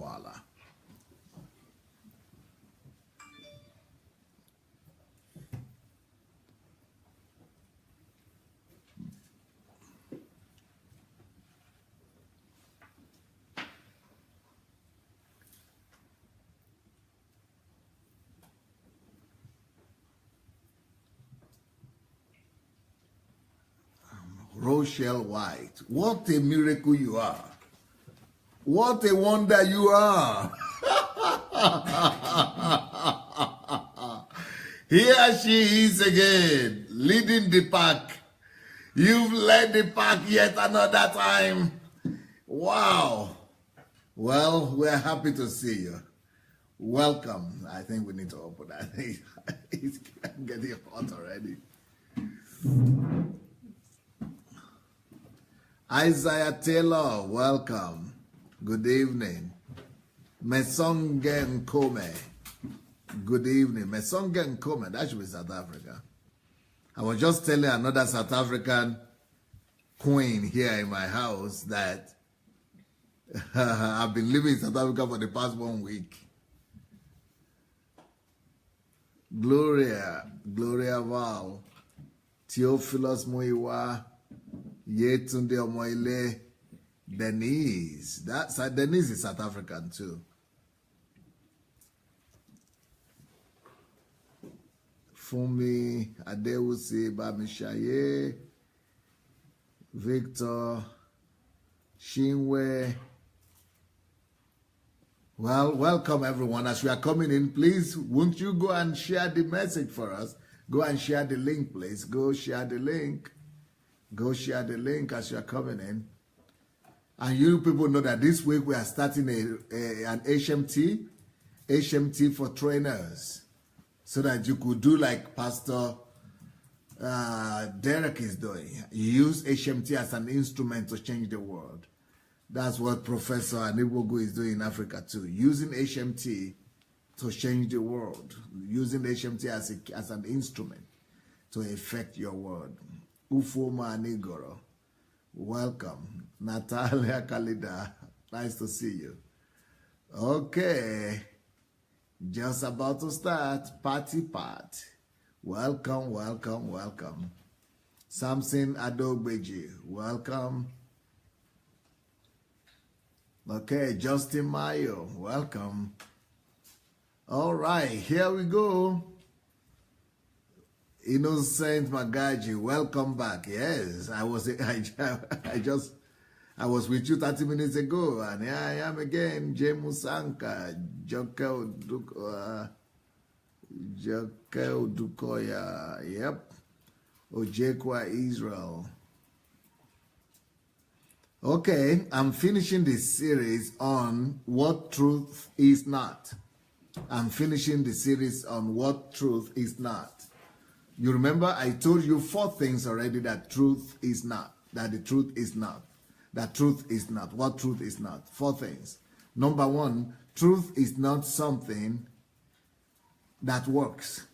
Wala. Rochelle White, what a miracle you are. What a wonder you are. Here she is again, leading the pack. You've led the pack yet another time. Wow. Well, we're happy to see you. Welcome. I think we need to open that. It's getting hot already. Isaiah Taylor, welcome. Good evening. Mesonge Nkome, good evening. Mesonge Nkome, that should be South Africa. I was just telling another South African queen here in my house that I've been living in South Africa for the past 1 week. Gloria Val, Theophilus Muiwa, Yetunde Omoile, Denise. Denise is South African too. Fumi Adewusi Bamishaye, Victor Shinwe. Well, welcome everyone. As we are coming in, please, won't you go and share the message for us? Go and share the link, please. Go share the link. Go share the link as you are coming in. And you people know that this week we are starting an HMT for trainers, so that you could do like Pastor Derek is doing. Use HMT as an instrument to change the world. That's what Professor Aniwogu is doing in Africa too. Using HMT to change the world. Using HMT as an instrument to affect your world. Ufoma Anigoro, welcome. Natalia Kalida, nice to see you. Okay, just about to start. Party part. Welcome, welcome, welcome. Samson Adogbeji, welcome. Okay, Justin Mayo, welcome. All right, here we go. Innocent Magaji, welcome back. Yes, I was with you 30 minutes ago, and here I am again. James Sanka, Jokel Dukoya, yep. Ojekwa Israel. Okay, I'm finishing this series on what truth is not. I'm finishing the series on what truth is not. You remember I told you 4 things already that truth is not, that the truth is not, that truth is not, what truth is not. 4 things. Number 1, truth is not something that works.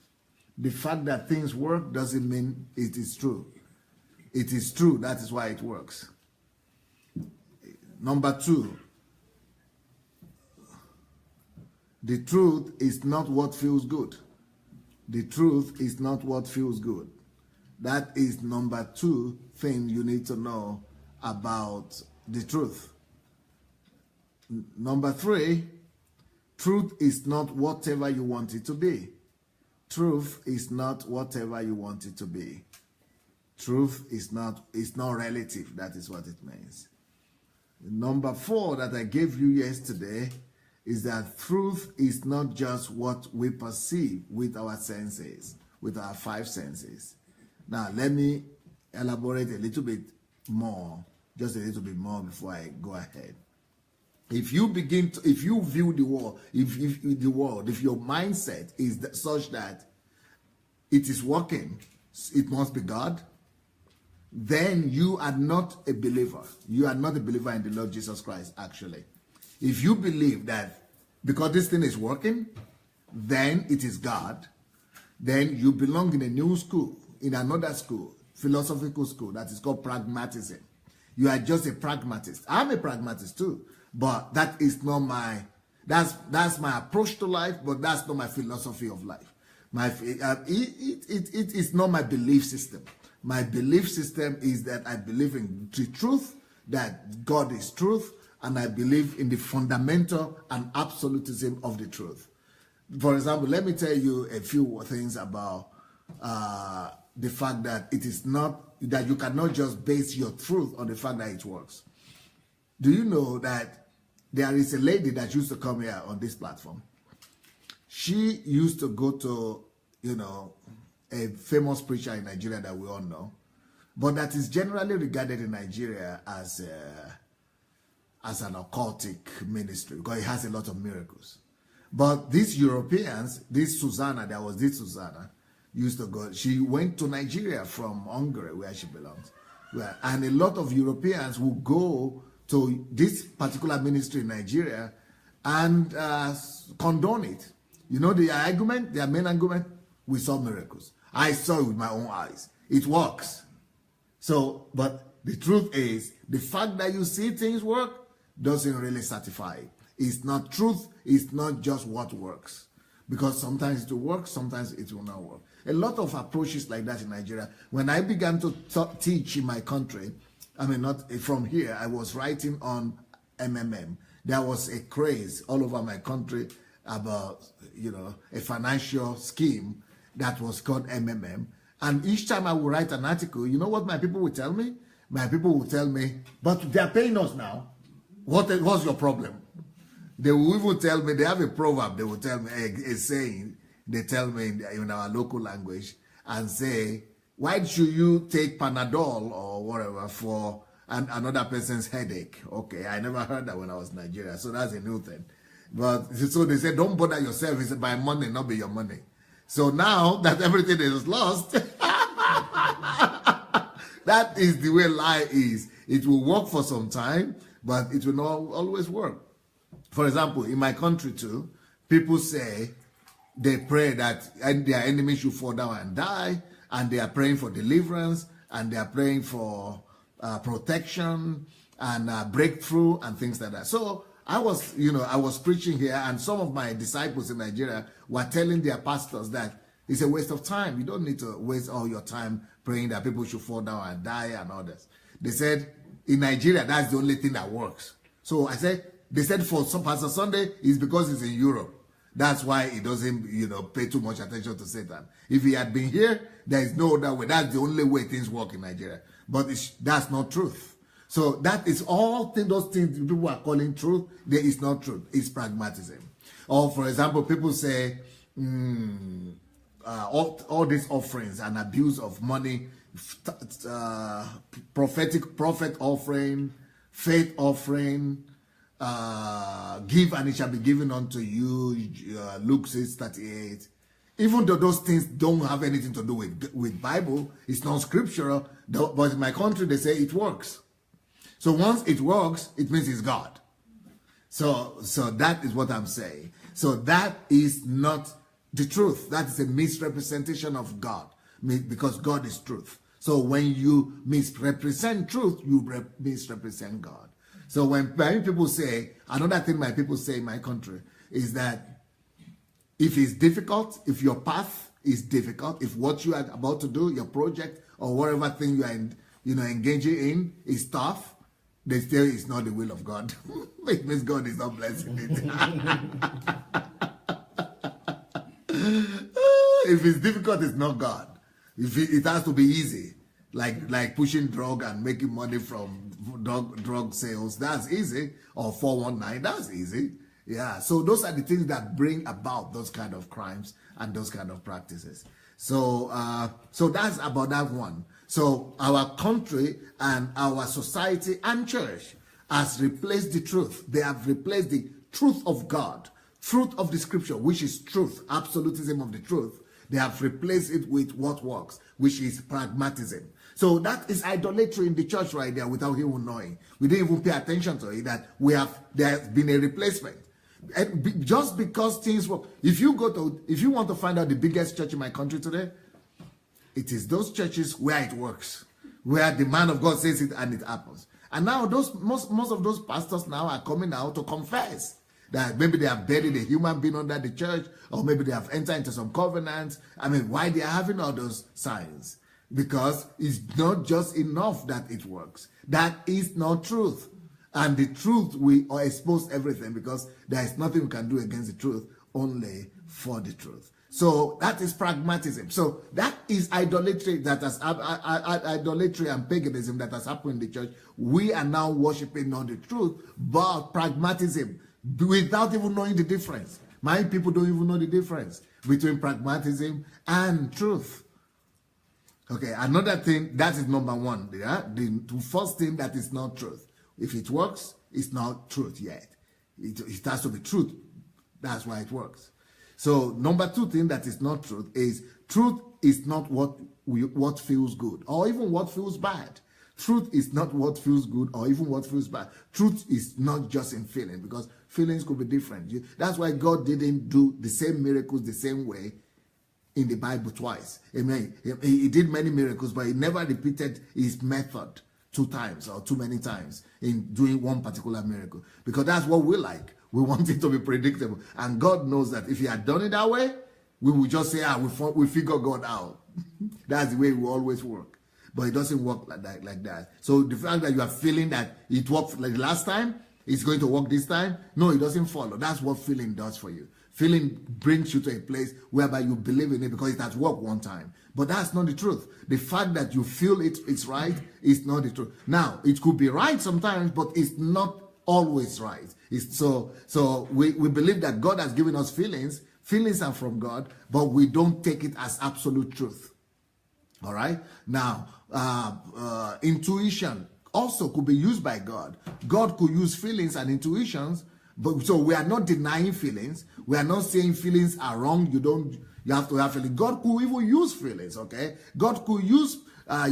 The fact that things work doesn't mean it is true. It is true, that is why it works. Number 2, the truth is not what feels good. The truth is not what feels good. That is number 2 thing you need to know about the truth. Number 3, truth is not whatever you want it to be. Truth is not whatever you want it to be. Truth is not relative. That is what it means. Number 4 that I gave you yesterday is that truth is not just what we perceive with our senses, with our 5 senses. Now, let me elaborate a little bit more, just a little bit more before I go ahead. If you view the world, if your mindset is such that it is working, it must be God, then you are not a believer. You are not a believer in the Lord Jesus Christ, actually. If you believe that because this thing is working, then it is God, then you belong in a new school, in another school, philosophical school that is called pragmatism. You are just a pragmatist. I'm a pragmatist too, but that is not my That's my approach to life, but that's not my philosophy of life. It is not my belief system. My belief system is that I believe in the truth, that God is truth, and I believe in the fundamental and absolutism of the truth. For example, let me tell you a few things about the fact that it is not, that you cannot just base your truth on the fact that it works. Do you know that there is a lady that used to come here on this platform? She used to go to, a famous preacher in Nigeria that we all know, but that is generally regarded in Nigeria as an occultic ministry because it has a lot of miracles. But these Europeans, this Susanna used to go. She went to Nigeria from Hungary, where she belongs, and a lot of Europeans will go to this particular ministry in Nigeria and condone it. You know the argument, their main argument? We saw miracles. I saw it with my own eyes. It works. So, but the truth is, the fact that you see things work doesn't really certify it. It's not truth. It's not just what works. Because sometimes it will work, sometimes it will not work. A lot of approaches like that in Nigeria. When I began to teach in my country, I mean, not from here, I was writing on MMM. There was a craze all over my country about, a financial scheme that was called MMM. And each time I would write an article, you know what my people would tell me? My people would tell me, but they're paying us now. What's your problem? They will even tell me, they have a proverb, they will tell me, a saying, they tell me in our local language, and say, why should you take Panadol or whatever for another person's headache? Okay, I never heard that when I was in Nigeria, so that's a new thing. But so they say, don't bother yourself, it's by money, not by your money. So now that everything is lost, that is the way lie is. It will work for some time, but it will not always work. For example, in my country too, people say they pray that their enemies should fall down and die, and they are praying for deliverance, and they are praying for protection and breakthrough and things like that. So I was preaching here, and some of my disciples in Nigeria were telling their pastors that it's a waste of time. You don't need to waste all your time praying that people should fall down and die and all this. They said, in Nigeria, that's the only thing that works. So I said, they said for some Pastor Sunday, it's because it's in Europe. That's why he doesn't, pay too much attention to Satan. If he had been here, there is no other way. That's the only way things work in Nigeria. But that's not truth. So that is those things people are calling truth. There is not truth. It's pragmatism. Or for example, people say all these offerings and abuse of money, prophet offering, faith offering, give and it shall be given unto you, Luke 6:38. Even though those things don't have anything to do with Bible, it's not scriptural, but in my country they say it works. So once it works, it means it's God. So that is what I'm saying. So that is not the truth. That is a misrepresentation of God, because God is truth. So when you misrepresent truth, you misrepresent God. So when many people say, another thing my people say in my country is that if it's difficult, if your path is difficult, if what you are about to do, your project or whatever thing you are engaging in is tough, they say it's not the will of God. It means God is not blessing it. If it's difficult, it's not God. If it has to be easy, like pushing drug and making money from drug sales, that's easy. Or 419, that's easy. Yeah, so those are the things that bring about those kind of crimes and those kind of practices. So that's about that one. So our country and our society and church has replaced the truth. They have replaced the truth of God, truth of the scripture, which is truth, absolutism of the truth. They have replaced it with what works, which is pragmatism. So that is idolatry in the church right there without even knowing. We didn't even pay attention to it, that there has been a replacement. And just because things work. If you want to find out the biggest church in my country today, it is those churches where it works, where the man of God says it and it happens. And now most of those pastors now are coming out to confess that maybe they have buried a human being under the church, or maybe they have entered into some covenants. I mean, why they are having all those signs? Because it's not just enough that it works. That is not truth. And the truth will expose everything, because there is nothing we can do against the truth, only for the truth. So that is pragmatism. So that is idolatry, that has idolatry and paganism that has happened in the church. We are now worshiping not the truth, but pragmatism, without even knowing the difference. Many people don't even know the difference between pragmatism and truth. Okay, another thing, that is number one. Yeah? The first thing that is not truth. If it works, it's not truth yet. It has to be truth. That's why it works. So number two thing that is not truth is not what feels good or even what feels bad. Truth is not what feels good or even what feels bad. Truth is not just in feeling, because feelings could be different. That's why God didn't do the same miracles the same way in the Bible twice. Amen. He did many miracles, but he never repeated his method 2 times or too many times in doing one particular miracle, because that's what we like. We want it to be predictable. And God knows that if he had done it that way, we would just say, we figure God out. That's the way we always work. But it doesn't work like that. So the fact that you are feeling that it worked like last time, it's going to work this time, no, it doesn't follow. That's what feeling does for you. Feeling brings you to a place whereby you believe in it because it has worked one time. But that's not the truth. The fact that you feel it's right is not the truth. Now, it could be right sometimes, but it's not always right. So we believe that God has given us feelings. Feelings are from God, but we don't take it as absolute truth. All right? Now, intuition also could be used by God. God could use feelings and intuitions, but so we are not denying feelings. We are not saying feelings are wrong. You have to have feelings. God could even use feelings, okay? God could use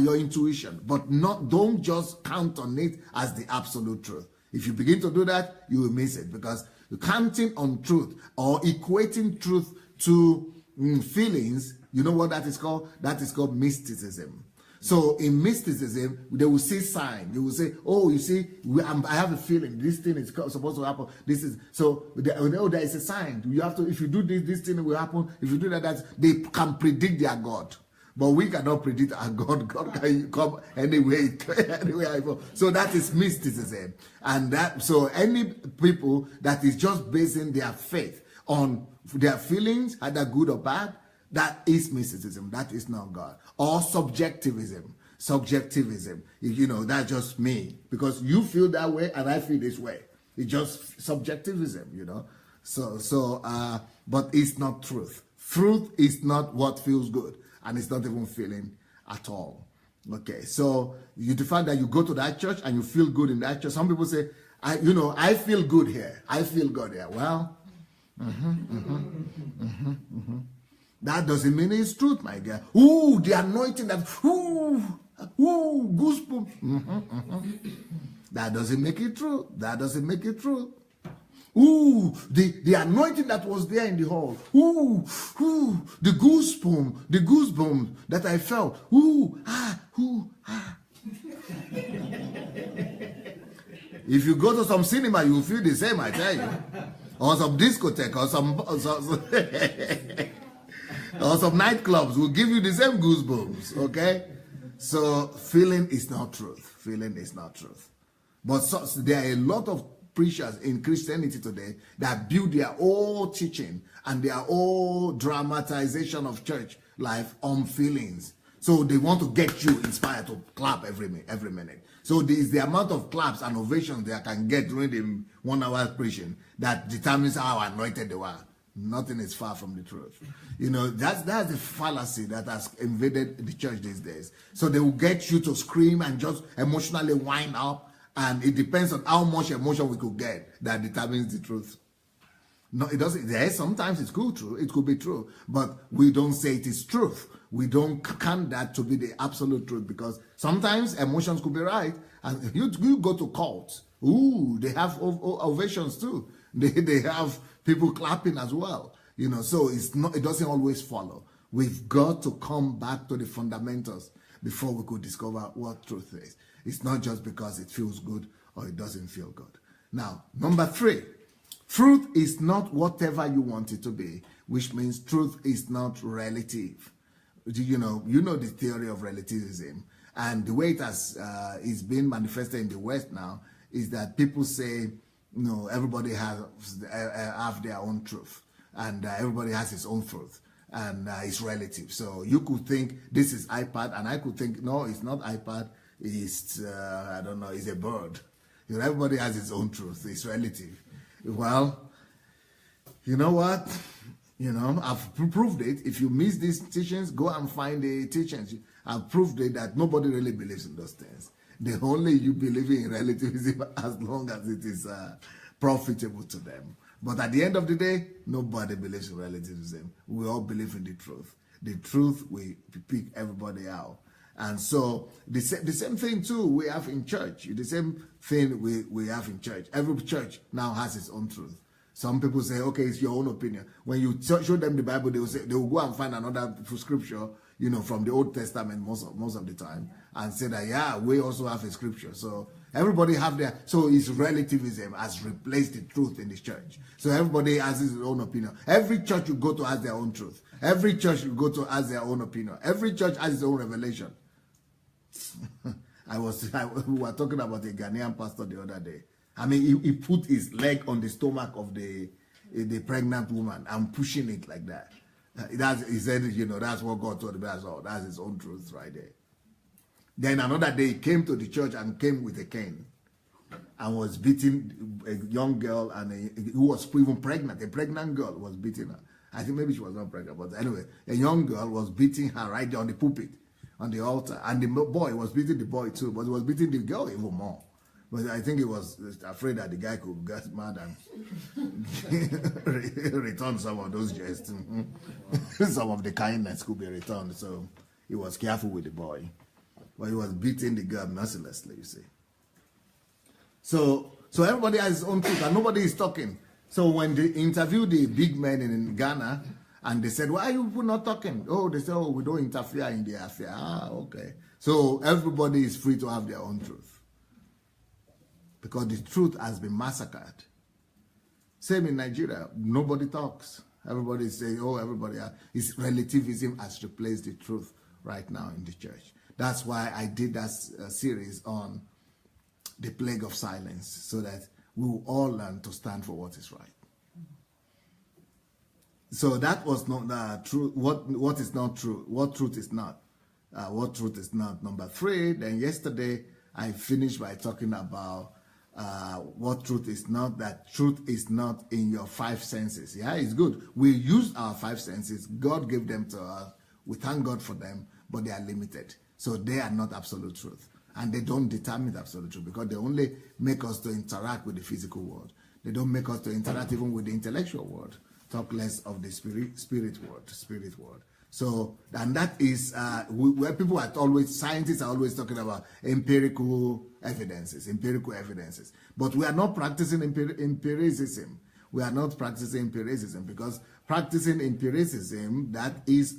your intuition, but don't just count on it as the absolute truth. If you begin to do that, you will miss it, because counting on truth or equating truth to feelings, you know what that is called? That is called mysticism. So in mysticism, they will see sign. You will say, oh, you see, I have a feeling this thing is supposed to happen. This is so. There is a sign. You have to. If you do this thing will happen. If you do that, they can predict their God. But we cannot predict our God. God can come anyway. So that is mysticism. And so any people that is just basing their faith on their feelings, either good or bad, that is mysticism. That is not God. Or subjectivism. Subjectivism. That's just me. Because you feel that way and I feel this way. It's just subjectivism, but it's not truth. Truth is not what feels good. And it's not even feeling at all. Okay, so the fact that you go to that church and you feel good in that church. Some people say, I feel good here. I feel good here. Well, that doesn't mean it's truth, my guy. Ooh, the anointing that, goosebumps. That doesn't make it true. That doesn't make it true. Ooh, the anointing that was there in the hall. Ooh, the goosebumps that I felt. If you go to some cinema, you will feel the same, I tell you. Or some discotheque, or some nightclubs will give you the same goosebumps, okay? So feeling is not truth. Feeling is not truth. But there are a lot of preachers in Christianity today that build their whole teaching and their whole dramatization of church life on feelings. So they want to get you inspired to clap every minute. So it's the amount of claps and ovations they can get during the 1 hour preaching that determines how anointed they were. Nothing is far from the truth. That's the fallacy that has invaded the church these days. So they will get you to scream and just emotionally wind up. And it depends on how much emotion we could get that determines the truth. No, it doesn't. Sometimes it could be true, but we don't say it is truth. We don't count that to be the absolute truth, because sometimes emotions could be right. And you go to cults. Ooh, they have ovations too. They have people clapping as well. So it doesn't always follow. We've got to come back to the fundamentals before we could discover what truth is. It's not just because it feels good or it doesn't feel good. Now, number 3. Truth is not whatever you want it to be, which means truth is not relative. You know the theory of relativism, and the way it has is being manifested in the West now is that people say, everybody has have their own truth, and everybody has his own truth, and it's relative. So you could think this is iPad, and I could think no, it's not iPad. It's I don't know, it's a bird. Everybody has his own truth. It's relative. Well, you know what? I've proved it. If you miss these teachings, go and find the teachings. I've proved it that nobody really believes in those things. They only you believe in relativism as long as it is profitable to them. But at the end of the day, nobody believes in relativism. We all believe in the truth. The truth will pick everybody out. And so the same thing too we have in church. The same thing we have in church. Every church now has its own truth. Some people say, okay, it's your own opinion. When you show them the Bible, they will go and find another scripture, from the Old Testament most of the time, and say that, yeah, we also have a scripture. So everybody have their, so it's relativism has replaced the truth in the church. So everybody has his own opinion. Every church you go to has their own truth. Every church you go to has their own opinion. Every church has its own revelation. We were talking about a Ghanaian pastor the other day. I mean, he put his leg on the stomach of the pregnant woman and pushing it like that. He said, that's what God told him. That's his own truth right there. Then another day, he came to the church and came with a cane and was beating a young girl who was even pregnant. A pregnant girl was beating her. I think maybe she was not pregnant, but anyway, a young girl was beating her right there on the pulpit, on the altar. And the boy was beating the boy too, but he was beating the girl even more. But I think he was afraid that the guy could get mad and return some of those jests. Some of the kindness could be returned. So he was careful with the boy. But he was beating the girl mercilessly, you see. So everybody has his own truth and nobody is talking. So when they interviewed the big men in Ghana, and they said, why are you people not talking? Oh, they said, we don't interfere in their affair. Okay. So everybody is free to have their own truth. Because the truth has been massacred. Same in Nigeria, nobody talks. Everybody say, it's relativism has replaced the truth right now in the church. That's why I did that series on the plague of silence, so that we will all learn to stand for what is right. So that was not true. What is not true? What truth is not? What truth is not? Number 3. Then yesterday I finished by talking about what truth is not. That truth is not in your 5 senses. Yeah, it's good. We use our 5 senses. God gave them to us. We thank God for them, but they are limited. So they are not absolute truth. And they don't determine the absolute truth, because they only make us to interact with the physical world. They don't make us to interact even with the intellectual world. Talk less of the spirit world. So, and that is where people are always, scientists are always talking about empirical evidences. But we are not practicing empiricism. We are not practicing empiricism, because practicing empiricism, that is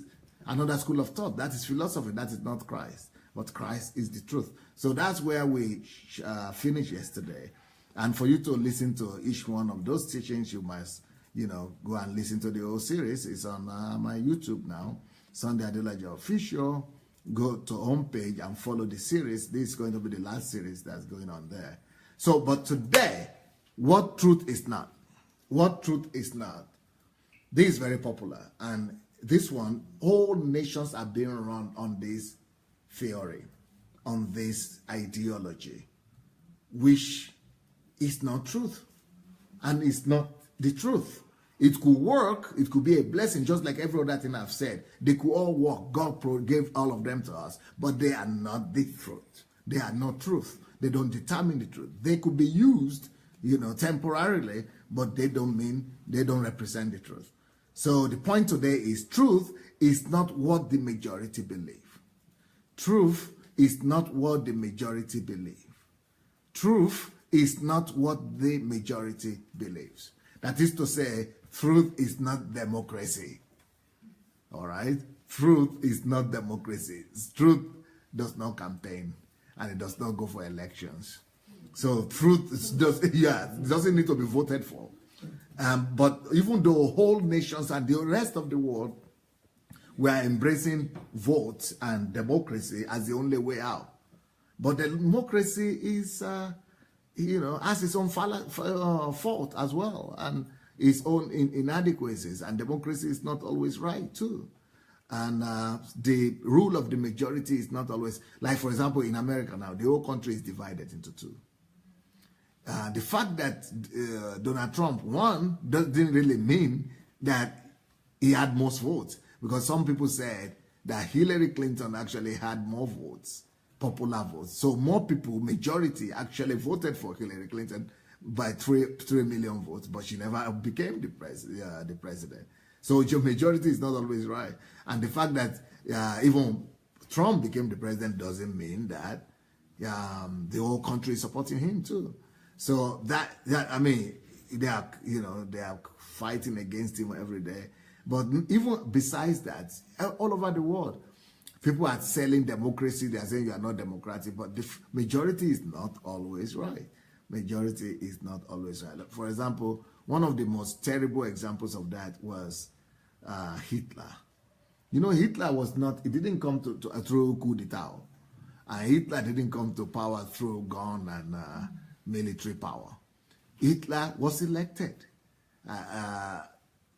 another school of thought. That is philosophy. That is not Christ. But Christ is the truth. So that's where we finished yesterday. And for you to listen to each one of those teachings, you must, go and listen to the whole series. It's on my YouTube now, Sunday Adelaja Official. Go to homepage and follow the series. This is going to be the last series that's going on there. So, but today, what truth is not? What truth is not? This is very popular. And this one, all nations are being run on this theory, on this ideology, which is not truth. And it's not the truth. It could work, it could be a blessing, just like every other thing I've said. They could all work. God gave all of them to us, but they are not the truth. They are not truth. They don't determine the truth. They could be used, temporarily, but they don't represent the truth. So the point today is, truth is not what the majority believe. Truth is not what the majority believe. Truth is not what the majority believes. That is to say, truth is not democracy. All right? Truth is not democracy. Truth does not campaign, and it does not go for elections. So truth doesn't need to be voted for. But even though whole nations and the rest of the world were embracing votes and democracy as the only way out, but the democracy is, has its own fault as well, and its own inadequacies, and democracy is not always right too. And the rule of the majority is not always, like for example, in America now, the whole country is divided into two. The fact that Donald Trump won didn't really mean that he had most votes, because some people said that Hillary Clinton actually had more votes, popular votes. So more people, majority, actually voted for Hillary Clinton by 3 million votes, but she never became the president. So your majority is not always right. And the fact that even Trump became the president doesn't mean that the whole country is supporting him too. So that I mean, they are fighting against him every day. But even besides that, all over the world, people are selling democracy. They are saying you are not democratic, but the majority is not always right. Majority is not always right. For example, one of the most terrible examples of that was Hitler. You know, Hitler was not, it didn't come through coup d'etat. Hitler didn't come to power through gun and military power. Hitler was elected.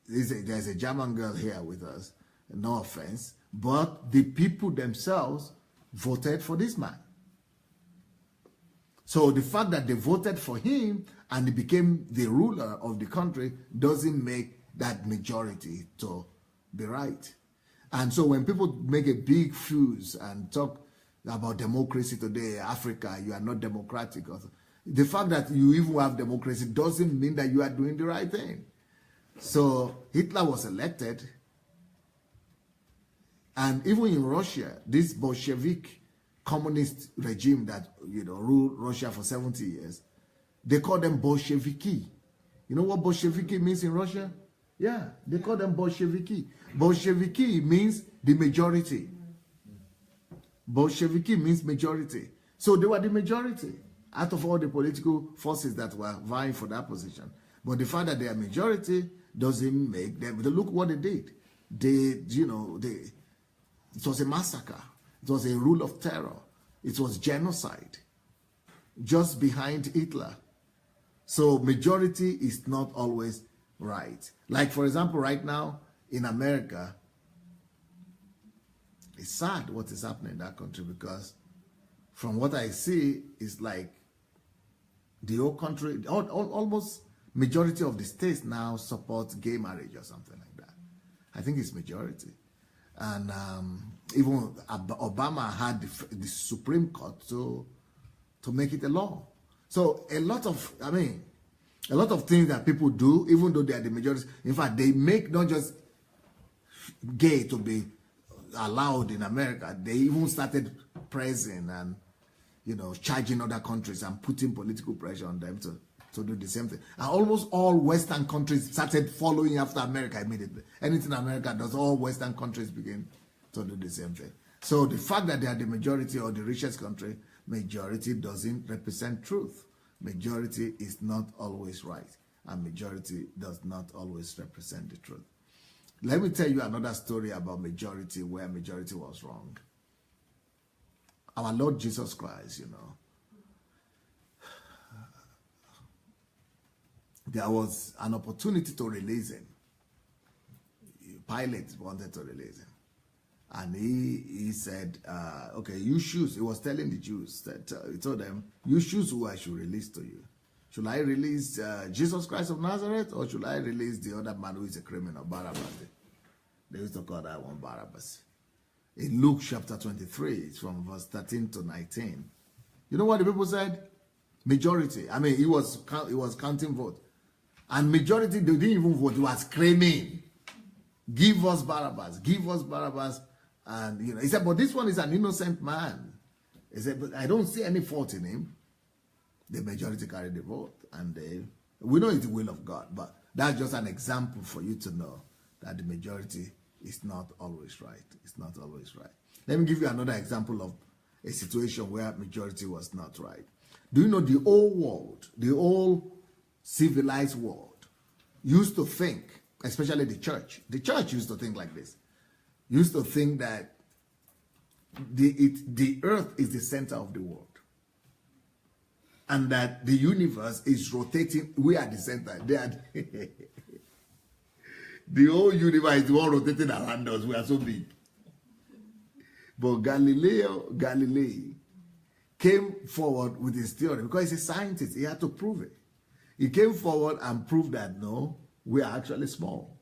There's a German girl here with us, no offense, but the people themselves voted for this man. So the fact that they voted for him and he became the ruler of the country doesn't make that majority to be right. And so when people make a big fuse and talk about democracy today, Africa, you are not democratic. The fact that you even have democracy doesn't mean that you are doing the right thing. So Hitler was elected. And even in Russia, this Bolshevik communist regime that ruled Russia for 70 years, they call them Bolsheviki. You know what Bolsheviki means in Russia? Yeah, they call them Bolsheviki. Bolsheviki means the majority. Bolsheviki means majority. So they were the majority out of all the political forces that were vying for that position. But the fact that they are majority doesn't make them, look what they did. It was a massacre. It was a rule of terror. It was genocide just behind Hitler. So majority is not always right. Like for example, right now in America, it's sad what is happening in that country, because from what I see, it's like the whole country, almost majority of the states now support gay marriage or something like that. I think it's majority. And even Obama had the Supreme Court to make it a law. So a lot of things that people do, even though they are the majority, in fact, they make not just gay to be allowed in America, they even started pressing and charging other countries and putting political pressure on them to do the same thing. And almost all Western countries started following after America immediately. Anything America does, all Western countries begin to do the same thing. So the fact that they are the majority or the richest country, majority doesn't represent truth. Majority is not always right, and majority does not always represent the truth. Let me tell you another story about majority where majority was wrong. Our Lord Jesus Christ, there was an opportunity to release him. Pilate wanted to release him. And he said, okay, you choose. He was telling the Jews that he told them, you choose who I should release to you. Should I release Jesus Christ of Nazareth, or should I release the other man who is a criminal, Barabbas? They used to call that one Barabbas. In Luke chapter 23, it's from verse 13 to 19. You know what the people said? Majority. I mean, he was counting votes. And majority, they didn't even vote. He was screaming, give us Barabbas, give us Barabbas. And he said, but this one is an innocent man. He said, but I don't see any fault in him. The majority carried the vote, and we know it's the will of God, but that's just an example for you to know that the majority is not always right. It's not always right. Let me give you another example of a situation where majority was not right. Do you know the old world, the old civilized world, used to think, especially the church used to think like this, used to think that the earth is the center of the world, and that the universe is rotating. We are the center. They are the whole universe is the one rotating around us. We are so big. But Galilei came forward with his theory because he's a scientist. He had to prove it. He came forward and proved that no, we are actually small.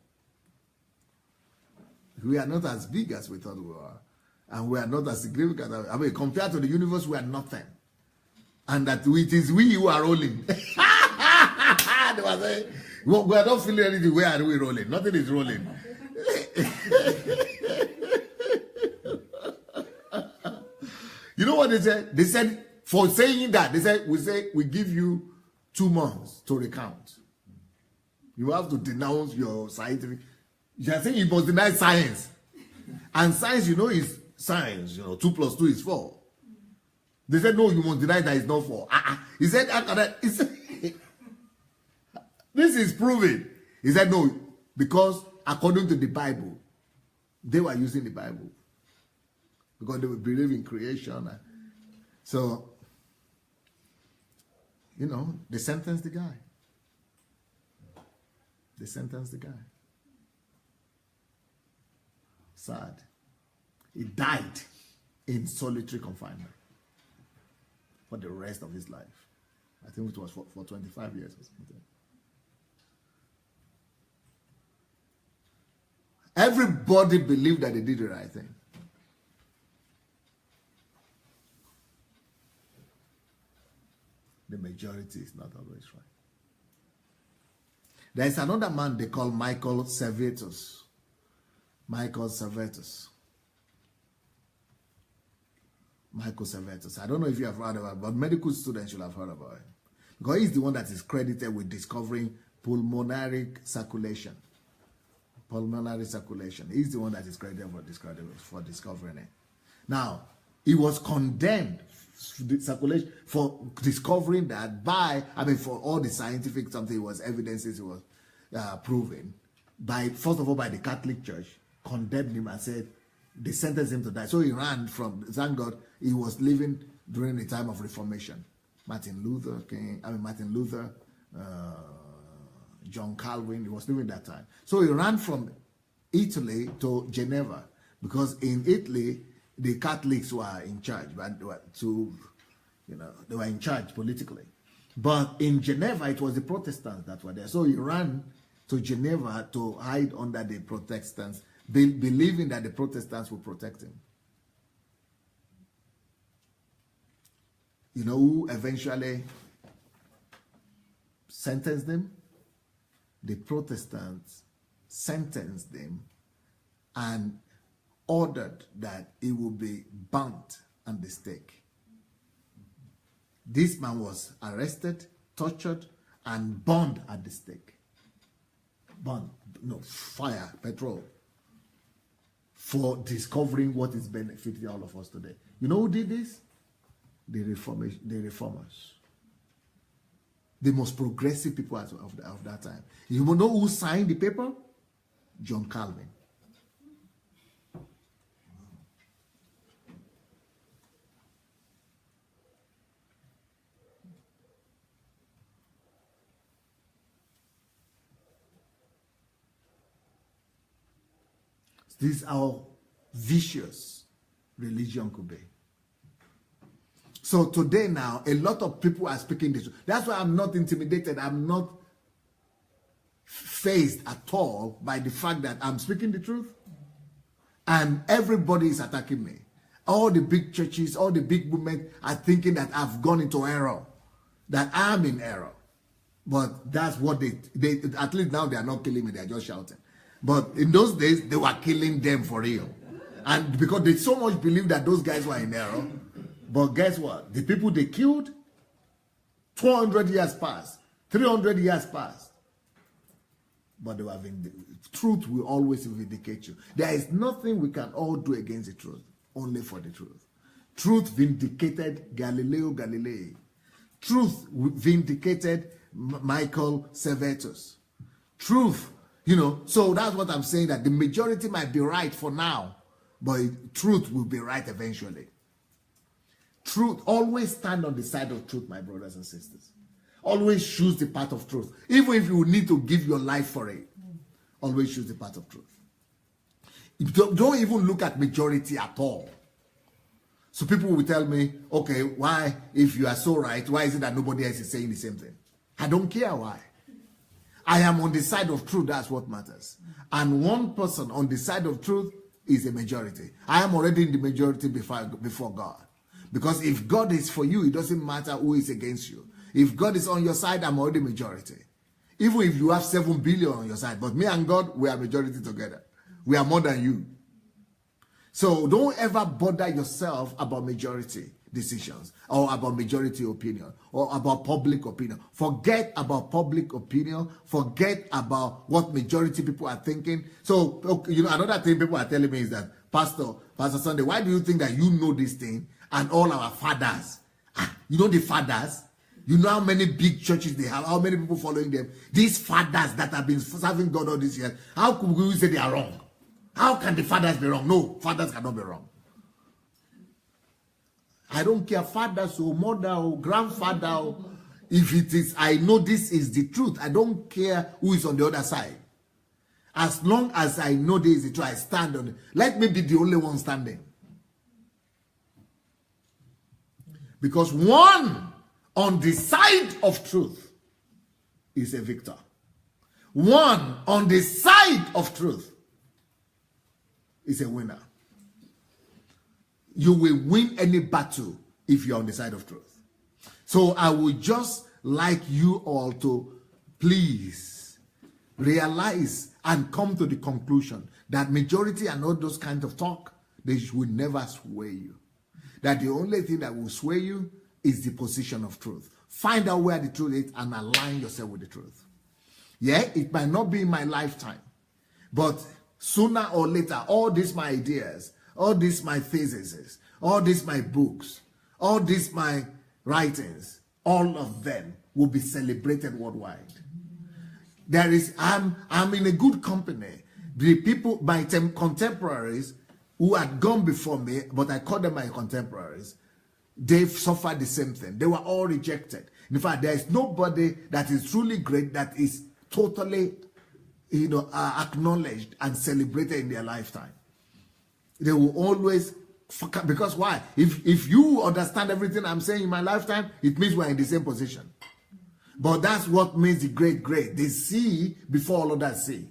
We are not as big as we thought we were. And we are not as significant. I mean, compared to the universe, we are nothing. And that it is we who are rolling. They were saying, we are not feeling anything. Where are we rolling? Nothing is rolling. You know what they said? They said, for saying that, they said, we give you 2 months to recount. You have to denounce your scientific. You are saying you must deny science. And science, is science. 2 + 2 is 4. They said, no, you must deny that it's not 4. He said, this is proven. He said, no, because according to the Bible, they were using the Bible. Because they would believe in creation. So, they sentenced the guy. They sentenced the guy. Sad. He died in solitary confinement for the rest of his life. I think it was for 25 years or something. Everybody believed that they did the right thing. The majority is not always right. There is another man they call Michael Servetus. Michael Servetus. I don't know if you have heard about it, but medical students should have heard about it. Because he's the one that is credited with discovering pulmonary circulation. He's the one that is credited for discovering it. Now, he was condemned for discovering that for all the scientific evidences he was proven first of all by the Catholic Church, condemned him and said they sentenced him to die. So he ran from, thank God, he was living during the time of Reformation. Martin Luther, John Calvin, he was living that time. So he ran from Italy to Geneva because in Italy, the Catholics were in charge, but they were in charge politically. But in Geneva, it was the Protestants that were there. So he ran to Geneva to hide under the Protestants, believing that the Protestants would protect him. You know who eventually sentenced him? The Protestants sentenced him and ordered that he would be burnt on the stake. This man was arrested, tortured, and burned at the stake. Fire, petrol, for discovering what is benefiting all of us today. You know who did this? The reformers. The most progressive people of that time. You know who signed the paper? John Calvin. This is how vicious religion could be. So today now, a lot of people are speaking this. That's why I'm not intimidated. I'm not fazed at all by the fact that I'm speaking the truth. And everybody is attacking me. All the big churches, all the big movements are thinking that I've gone into error. That I'm in error. But that's what they at least now they are not killing me, they are just shouting. But in those days, they were killing them for real. And because they so much believe that those guys were in error. But guess what? The people they killed, 200 years passed, 300 years passed. But they were truth will always vindicate you. There is nothing we can all do against the truth, only for the truth. Truth vindicated Galileo Galilei. Truth vindicated Michael Servetus. Truth, you know, so that's what I'm saying, that the majority might be right for now, but truth will be right eventually. Truth, always stand on the side of truth, my brothers and sisters. Always choose the path of truth. Even if you need to give your life for it, always choose the path of truth. Don't even look at majority at all. So people will tell me, okay, why, if you are so right, why is it that nobody else is saying the same thing? I don't care why. I am on the side of truth, that's what matters. And one person on the side of truth is a majority. I am already in the majority before God. Because if God is for you, it doesn't matter who is against you. If God is on your side, I'm already majority. Even if you have 7 billion on your side, but me and God, we are majority together. We are more than you. So don't ever bother yourself about majority decisions or about majority opinion or about public opinion. Forget about public opinion. Forget about what majority people are thinking. So, you know, another thing people are telling me is that, Pastor Sunday, why do you think that you know this thing and all our fathers? You know the fathers? You know how many big churches they have, how many people following them? These fathers that have been serving God all these years, how could we say they are wrong? How can the fathers be wrong? No, fathers cannot be wrong. I don't care, fathers or mother or grandfather, or if it is, I know this is the truth. I don't care who is on the other side. As long as I know this is the truth, I stand on it. Let me be the only one standing. Because one on the side of truth is a victor. One on the side of truth is a winner. You will win any battle if you're on the side of truth. So I would just like you all to please realize and come to the conclusion that majority and all those kinds of talk, they will never sway you. That the only thing that will sway you is the position of truth. Find out where the truth is and align yourself with the truth. Yeah, it might not be in my lifetime, but sooner or later, all these my ideas, all these my theses, all these my books, all these my writings, all of them will be celebrated worldwide. I'm in a good company. The people, my contemporaries who had gone before me, but I call them my contemporaries, they've suffered the same thing. They were all rejected. In fact, there is nobody that is truly great that is totally, acknowledged and celebrated in their lifetime. They will always, because why? If you understand everything I'm saying in my lifetime, it means we're in the same position. But that's what makes the great. They see before all others see.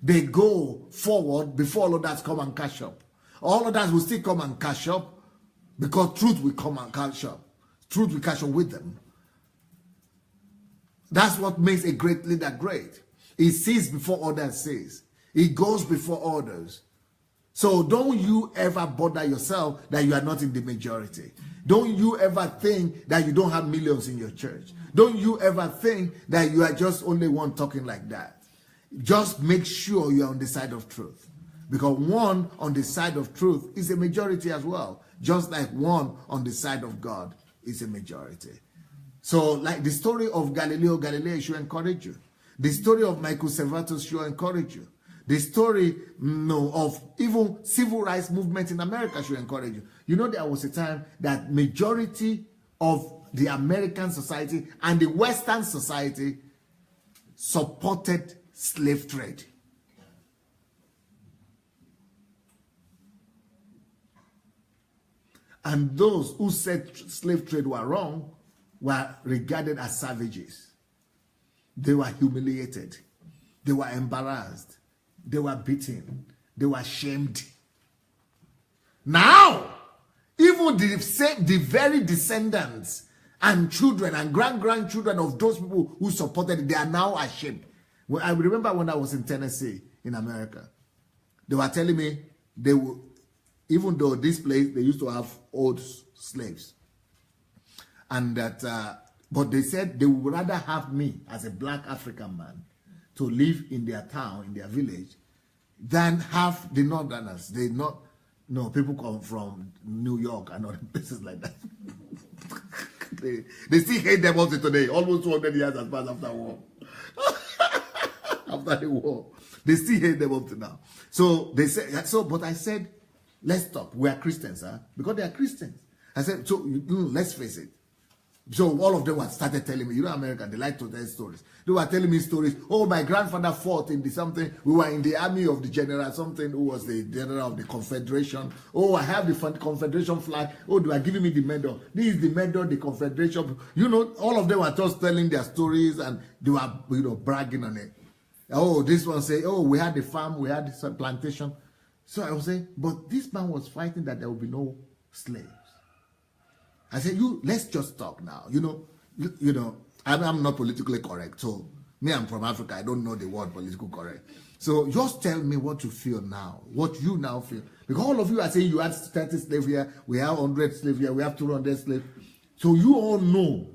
They go forward before all others come and catch up. All others will still come and catch up because truth will come and catch up. Truth will catch up with them. That's what makes a great leader great. He sees before others sees. He goes before others. So don't you ever bother yourself that you are not in the majority. Don't you ever think that you don't have millions in your church. Don't you ever think that you are just only one talking like that. Just make sure you are on the side of truth. Because one on the side of truth is a majority as well. Just like one on the side of God is a majority. So like the story of Galileo Galilei should encourage you. The story of Michael Servetus should encourage you. The story of even civil rights movement in America should encourage you. You know, there was a time that majority of the American society and the Western society supported slave trade. And those who said slave trade were wrong were regarded as savages. They were humiliated. They were embarrassed. They were beaten. They were shamed. Now, even the very descendants and children and grandchildren of those people who supported it, they are now ashamed. Well, I remember when I was in Tennessee, in America, they were telling me they would, even though this place, they used to have old slaves. And that, but they said they would rather have me as a black African man to live in their town, in their village, than have the Northerners. People come from New York and other places like that. they still hate them also today, almost 200 years has passed after war. after the war. They still hate them up to now. So they said, but I said, let's stop. We are Christians, huh? Because they are Christians. I said, so let's face it. So all of them started telling me, America, they like to tell stories. They were telling me stories. Oh, my grandfather fought in the something. We were in the army of the general something who was the general of the Confederation. Oh, I have the Confederation flag. Oh, they were giving me the medal. This is the medal, the Confederation. All of them were just telling their stories and they were, bragging on it. Oh, this one say, oh, we had a farm, we had a plantation. So I was saying, but this man was fighting that there would be no slaves. I said, let's just talk now. I'm not politically correct. So me, I'm from Africa. I don't know the word political correct. So just tell me what you feel now, what you now feel. Because all of you are saying you had 30 slaves here, we have 100 slaves here, we have 200 slaves. So you all know.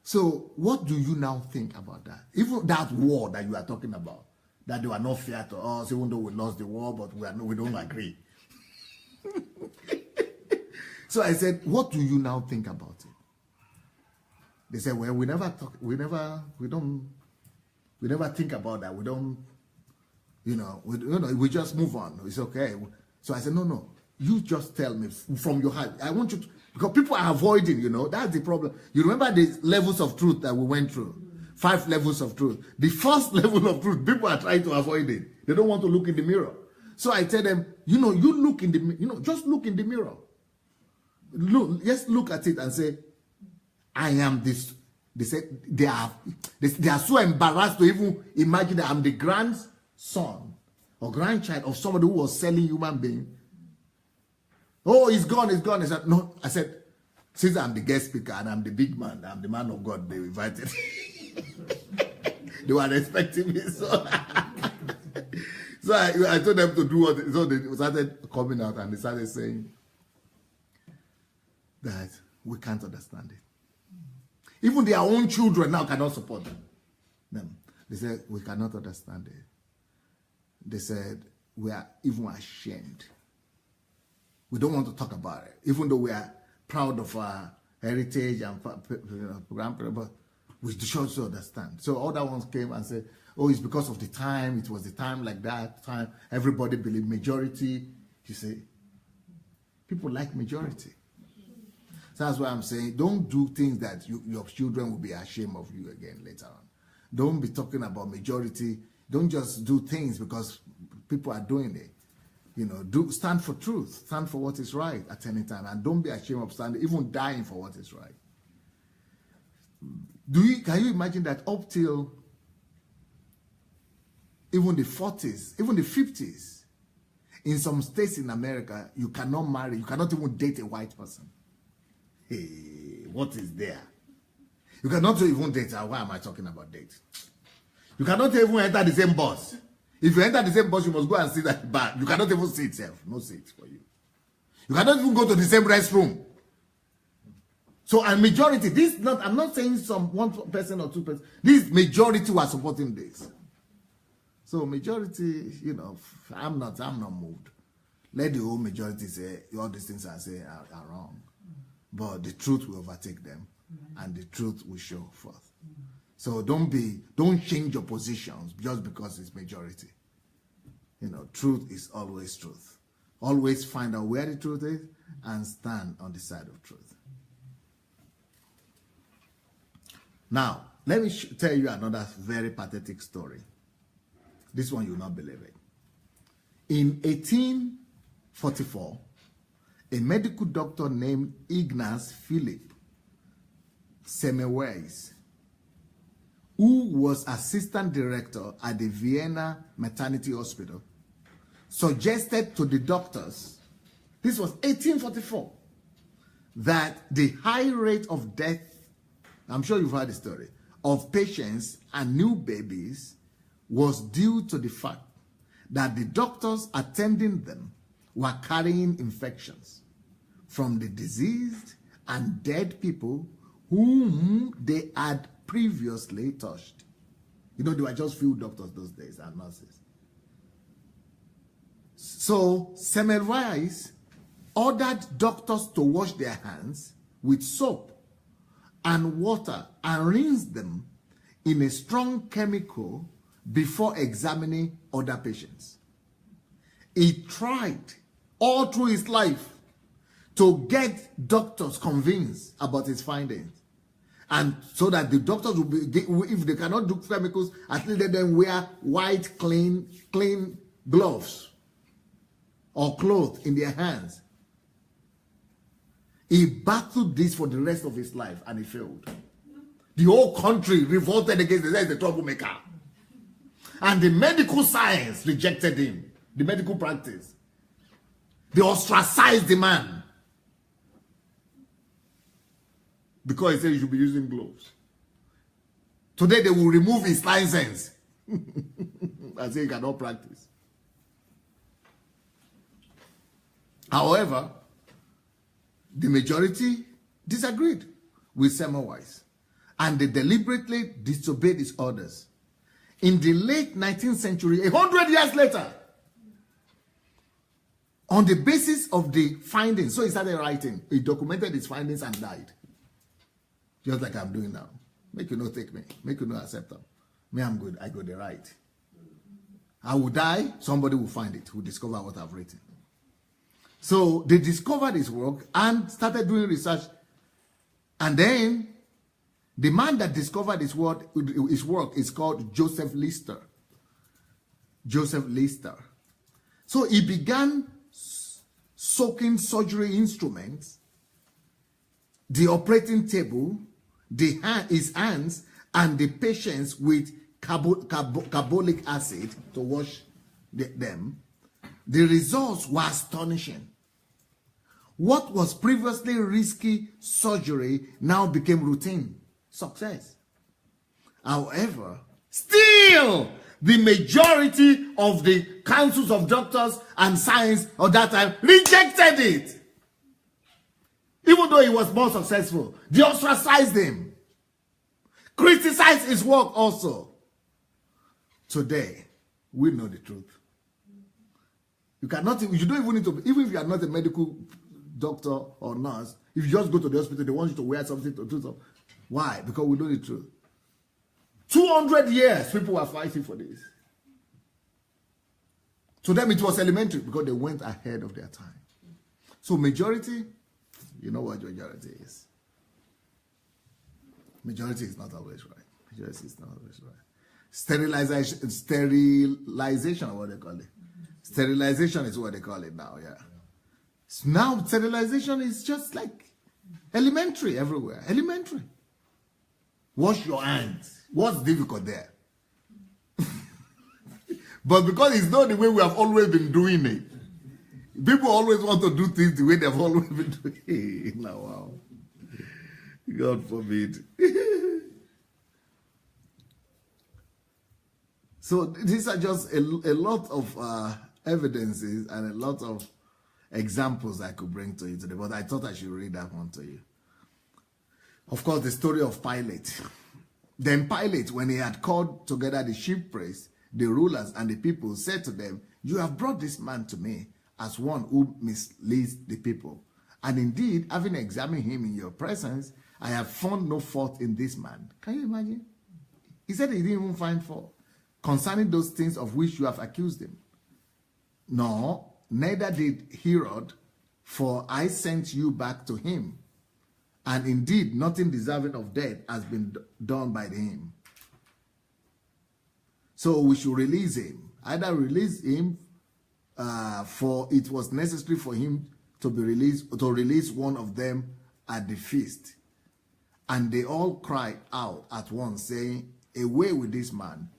So what do you now think about that? Even that war that you are talking about, that they were not fair to us, even though we lost the war, but we don't agree. So I said, what do you now think about it? They said, well, we never think about that. We don't, we just move on. It's okay. So I said, no, you just tell me from your heart. I want you to, because people are avoiding, that's the problem. You remember the levels of truth that we went through? 5 levels of truth. The first level of truth, people are trying to avoid it. They don't want to look in the mirror. So I tell them, you look in the, just look in the mirror. Look, just look at it and say, I am this. They say they are so embarrassed to even imagine that I'm the grandson or grandchild of somebody who was selling human being. Oh, he's gone. I said, no. I said, since I'm the guest speaker and I'm the big man, I'm the man of God they invited. They were expecting me. So I told them to do what. So they started coming out and they started saying that we can't understand it. Even their own children now cannot support them. They said, we cannot understand it. They said, we are even ashamed. We don't want to talk about it. Even though we are proud of our heritage and grandparents, but we should understand. So other ones came and said, oh, it's because of the time. It was the time like that. Time everybody believed majority. You say, people like majority. So that's why I'm saying, don't do things that your children will be ashamed of you again later on. Don't be talking about majority. Don't just do things because people are doing it. Stand for truth. Stand for what is right at any time. And don't be ashamed of standing, even dying for what is right. Can you imagine that up till even the 40s, even the 50s, in some states in America, you cannot marry, you cannot even date a white person. Hey, what is there? You cannot even date. Why am I talking about date? You cannot even enter the same bus. If you enter the same bus, you must go and sit at the back. You cannot even sit yourself. No seat for you. You cannot even go to the same restroom. So a majority, I'm not saying one person or two persons. This majority were supporting this. So majority, I'm not moved. Let the whole majority say all these things I say are wrong. But the truth will overtake them, and the truth will show forth. So don't change your positions just because it's majority. Truth is always truth. Always find out where the truth is and stand on the side of truth. Now, let me tell you another very pathetic story. This one you'll not believe it. In 1844, a medical doctor named Ignaz Philipp Semmelweis, who was assistant director at the Vienna Maternity Hospital, suggested to the doctors, this was 1844, that the high rate of death, I'm sure you've heard the story, of patients and new babies was due to the fact that the doctors attending them were carrying infections from the diseased and dead people whom they had previously touched. There were just few doctors those days and nurses. So Semmelweis ordered doctors to wash their hands with soap and water and rinse them in a strong chemical before examining other patients. He tried all through his life to get doctors convinced about his findings. And so that the doctors will be, if they cannot do chemicals, at least let them wear white, clean gloves or clothes in their hands. He battled this for the rest of his life and he failed. The whole country revolted against him. He's the troublemaker. And the medical science rejected him. The medical practice. They ostracized the man. Because he said you should be using gloves. Today they will remove his license. And say he cannot practice. However, the majority disagreed with Semmelweis. And they deliberately disobeyed his orders. In the late 19th century, 100 years later, on the basis of the findings, so he started writing, he documented his findings and died. Just like I'm doing now. Make you not take me. Make you not accept them. Me, I'm good. I got the right. I will die. Somebody will find it. Will discover what I've written. So they discovered his work and started doing research. And then the man that discovered his work is called Joseph Lister. Joseph Lister. So he began soaking surgery instruments, the operating table, his hands, and the patients with carbolic acid to wash them. The results were astonishing. What was previously risky surgery now became routine success. However, still the majority of the councils of doctors and science of that time rejected it. Even though he was more successful, they ostracized him. Criticized his work also. Today, we know the truth. You don't even need to, even if you are not a medical doctor or nurse, if you just go to the hospital, they want you to wear something to do something. Why? Because we know the truth. 200 years, people were fighting for this. To them, it was elementary because they went ahead of their time. So majority, you know what majority is. Majority is not always right. Majority is not always right. Sterilization, what they call it. Sterilization is what they call it now, yeah. Now, sterilization is just like elementary everywhere. Elementary. Wash your hands. What's difficult there? But because it's not the way we have always been doing it, people always want to do things the way they've always been doing it. Now, wow. God forbid. So these are just a lot of evidences and a lot of examples I could bring to you today, but I thought I should read that one to you. Of course, the story of Pilate. Then Pilate, when he had called together the chief priests, the rulers, and the people, said to them, "You have brought this man to me as one who misleads the people. And indeed, having examined him in your presence, I have found no fault in this man." Can you imagine? He said he didn't even find fault concerning those things of which you have accused him. No, neither did Herod, for I sent you back to him. And indeed, nothing deserving of death has been done by him. So we should release him. Either release him, for it was necessary for him to be released, to release one of them at the feast. And they all cried out at once, saying, "Away with this man,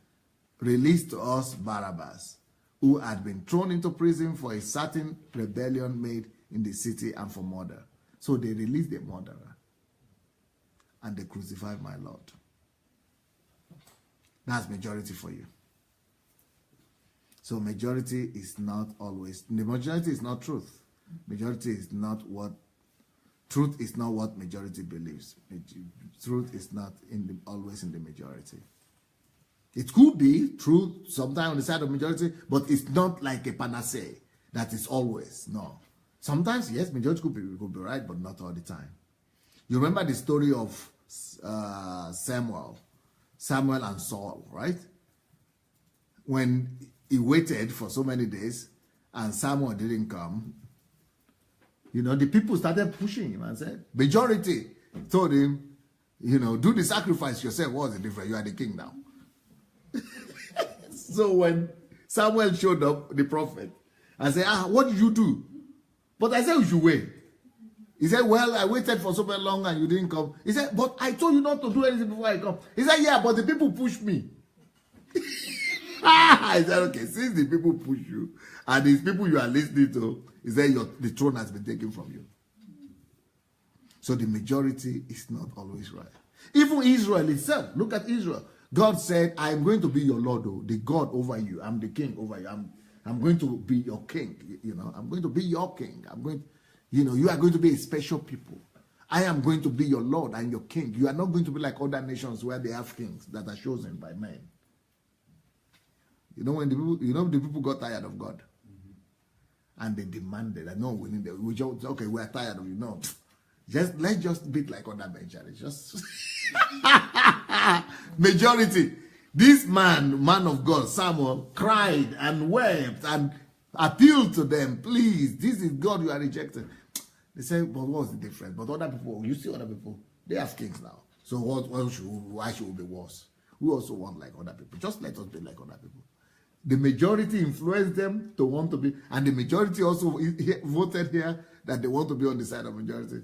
release to us Barabbas, who had been thrown into prison for a certain rebellion made in the city and for murder." So they released the murderer. And they crucified my Lord. That's majority for you. So majority is not always, the majority is not truth. Majority is not what, truth is not what majority believes. Truth is not always in the majority. It could be truth sometimes on the side of majority, but it's not like a panacea that is always, no. Sometimes, yes, majority could be right, but not all the time. You remember the story of Samuel. Samuel and Saul, right? When he waited for so many days and Samuel didn't come, the people started pushing him and said, majority told him, do the sacrifice yourself. What's the difference? You are the king now. So when Samuel showed up, the prophet, I said, what did you do? But I said, you should wait. He said, well, I waited for so very long and you didn't come. He said, but I told you not to do anything before I come. He said, yeah, but the people pushed me. I said, okay, since the people push you and these people you are listening to, he said, the throne has been taken from you. So the majority is not always right. Even Israel itself, look at Israel. God said, I'm going to be your Lord, the God over you. I'm the king over you. I'm going to be your king. I'm going to be your king. You are going to be a special people. I am going to be your Lord and your king. You are not going to be like other nations where they have kings that are chosen by men. When the people got tired of God, and they demanded that no, we are tired of you. No, let's just be like other men. Just majority. This man of God, Samuel, cried and wept and appealed to them. Please, this is God you are rejecting. They said, but what's the difference? But other people, you see other people, they have kings now. So why should we be worse? We also want like other people. Just let us be like other people. The majority influenced them to want to be, and the majority also voted here that they want to be on the side of majority.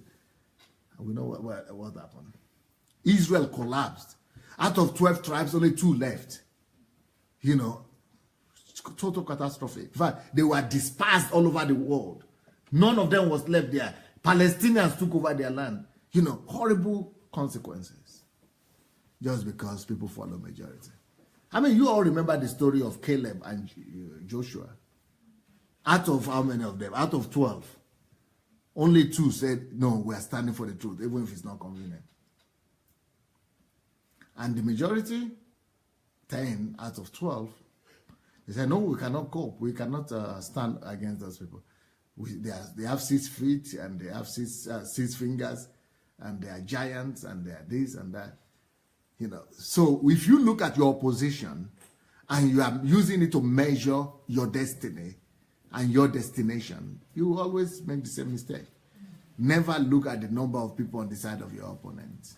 And we know what happened. Israel collapsed. Out of 12 tribes, only 2 left. Total catastrophe. In fact, they were dispersed all over the world. None of them was left there. Palestinians took over their land. Horrible consequences. Just because people follow majority. You all remember the story of Caleb and Joshua. Out of how many of them? Out of 12. Only 2 said, no, we are standing for the truth, even if it's not convenient. And the majority, 10 out of 12, they said, no, we cannot cope. We cannot stand against those people. They have 6 feet and they have 6 fingers and they are giants and they are this and that. So if you look at your opposition and you are using it to measure your destiny and your destination, you will always make the same mistake. Never look at the number of people on the side of your opponent.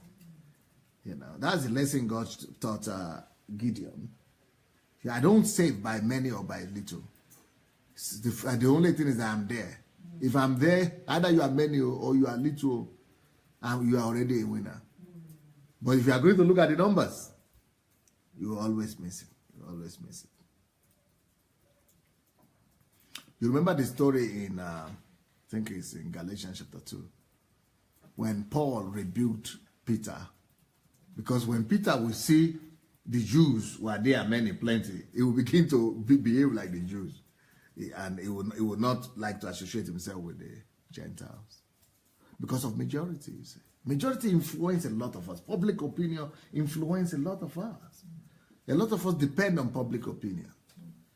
That's the lesson God taught Gideon. I don't save by many or by little. The only thing is that I'm there. If I'm there, either you are many or you are little, and you are already a winner. But if you are going to look at the numbers, you will always miss it. You will always miss it. You remember the story in, I think it's in Galatians chapter 2, when Paul rebuked Peter. Because when Peter will see the Jews were there many, plenty, he will begin to behave like the Jews. And he would not like to associate himself with the Gentiles. Because of majority, you see. Majority influence a lot of us. Public opinion influence a lot of us. A lot of us depend on public opinion.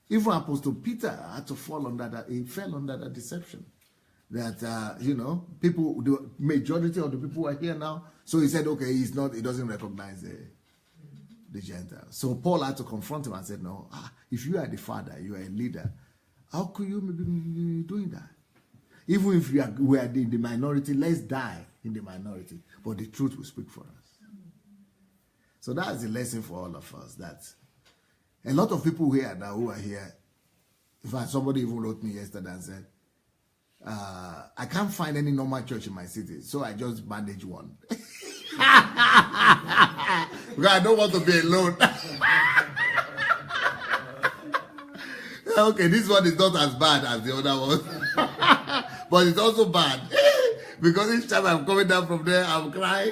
Even Apostle Peter had to fall under that. He fell under that deception. That, people, the majority of the people are here now. So he said, okay, he doesn't recognize the Gentiles. So Paul had to confront him and said, no, if you are the father, you are a leader, how could you be doing that? Even if we are in the minority, let's die in the minority. But the truth will speak for us. So that's the lesson for all of us. That a lot of people here now who are here, in fact, somebody even wrote me yesterday and said, I can't find any normal church in my city, so I just manage one. Because I don't want to be alone. Okay, this one is not as bad as the other one. But it's also bad. Because each time I'm coming down from there, I'm crying.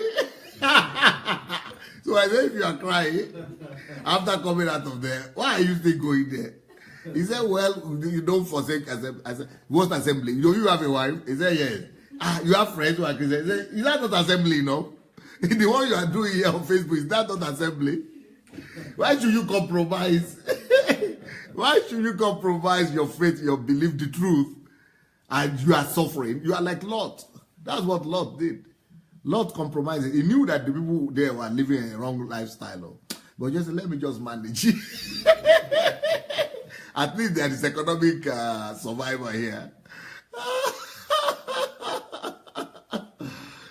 So I said, if you are crying, after coming out of there, why are you still going there? He said, well, you don't forsake assembly. I said, what assembly? You have a wife? He said, yes. You have friends who are Christians? He said, is that not assembly, no? The one you are doing here on Facebook, is that not assembly? Why should you compromise? Why should you compromise your faith, your belief, the truth, and you are suffering? You are like Lot. That's what Lot did. Lot compromised. He knew that the people there were living a wrong lifestyle. But just let me just manage. At least there is economic survivor here.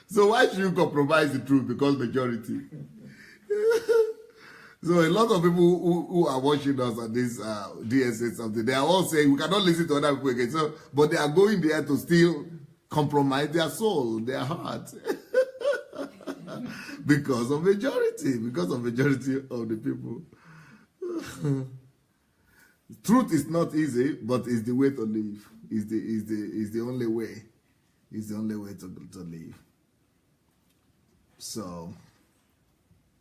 So why should you compromise the truth because majority? So a lot of people who are watching us on this DSA something, they are all saying we cannot listen to other people again. So, but they are going there to still compromise their soul, their heart, because of majority of the people. Truth is not easy, but it's the way to live. Is the only way. It's the only way to live. So,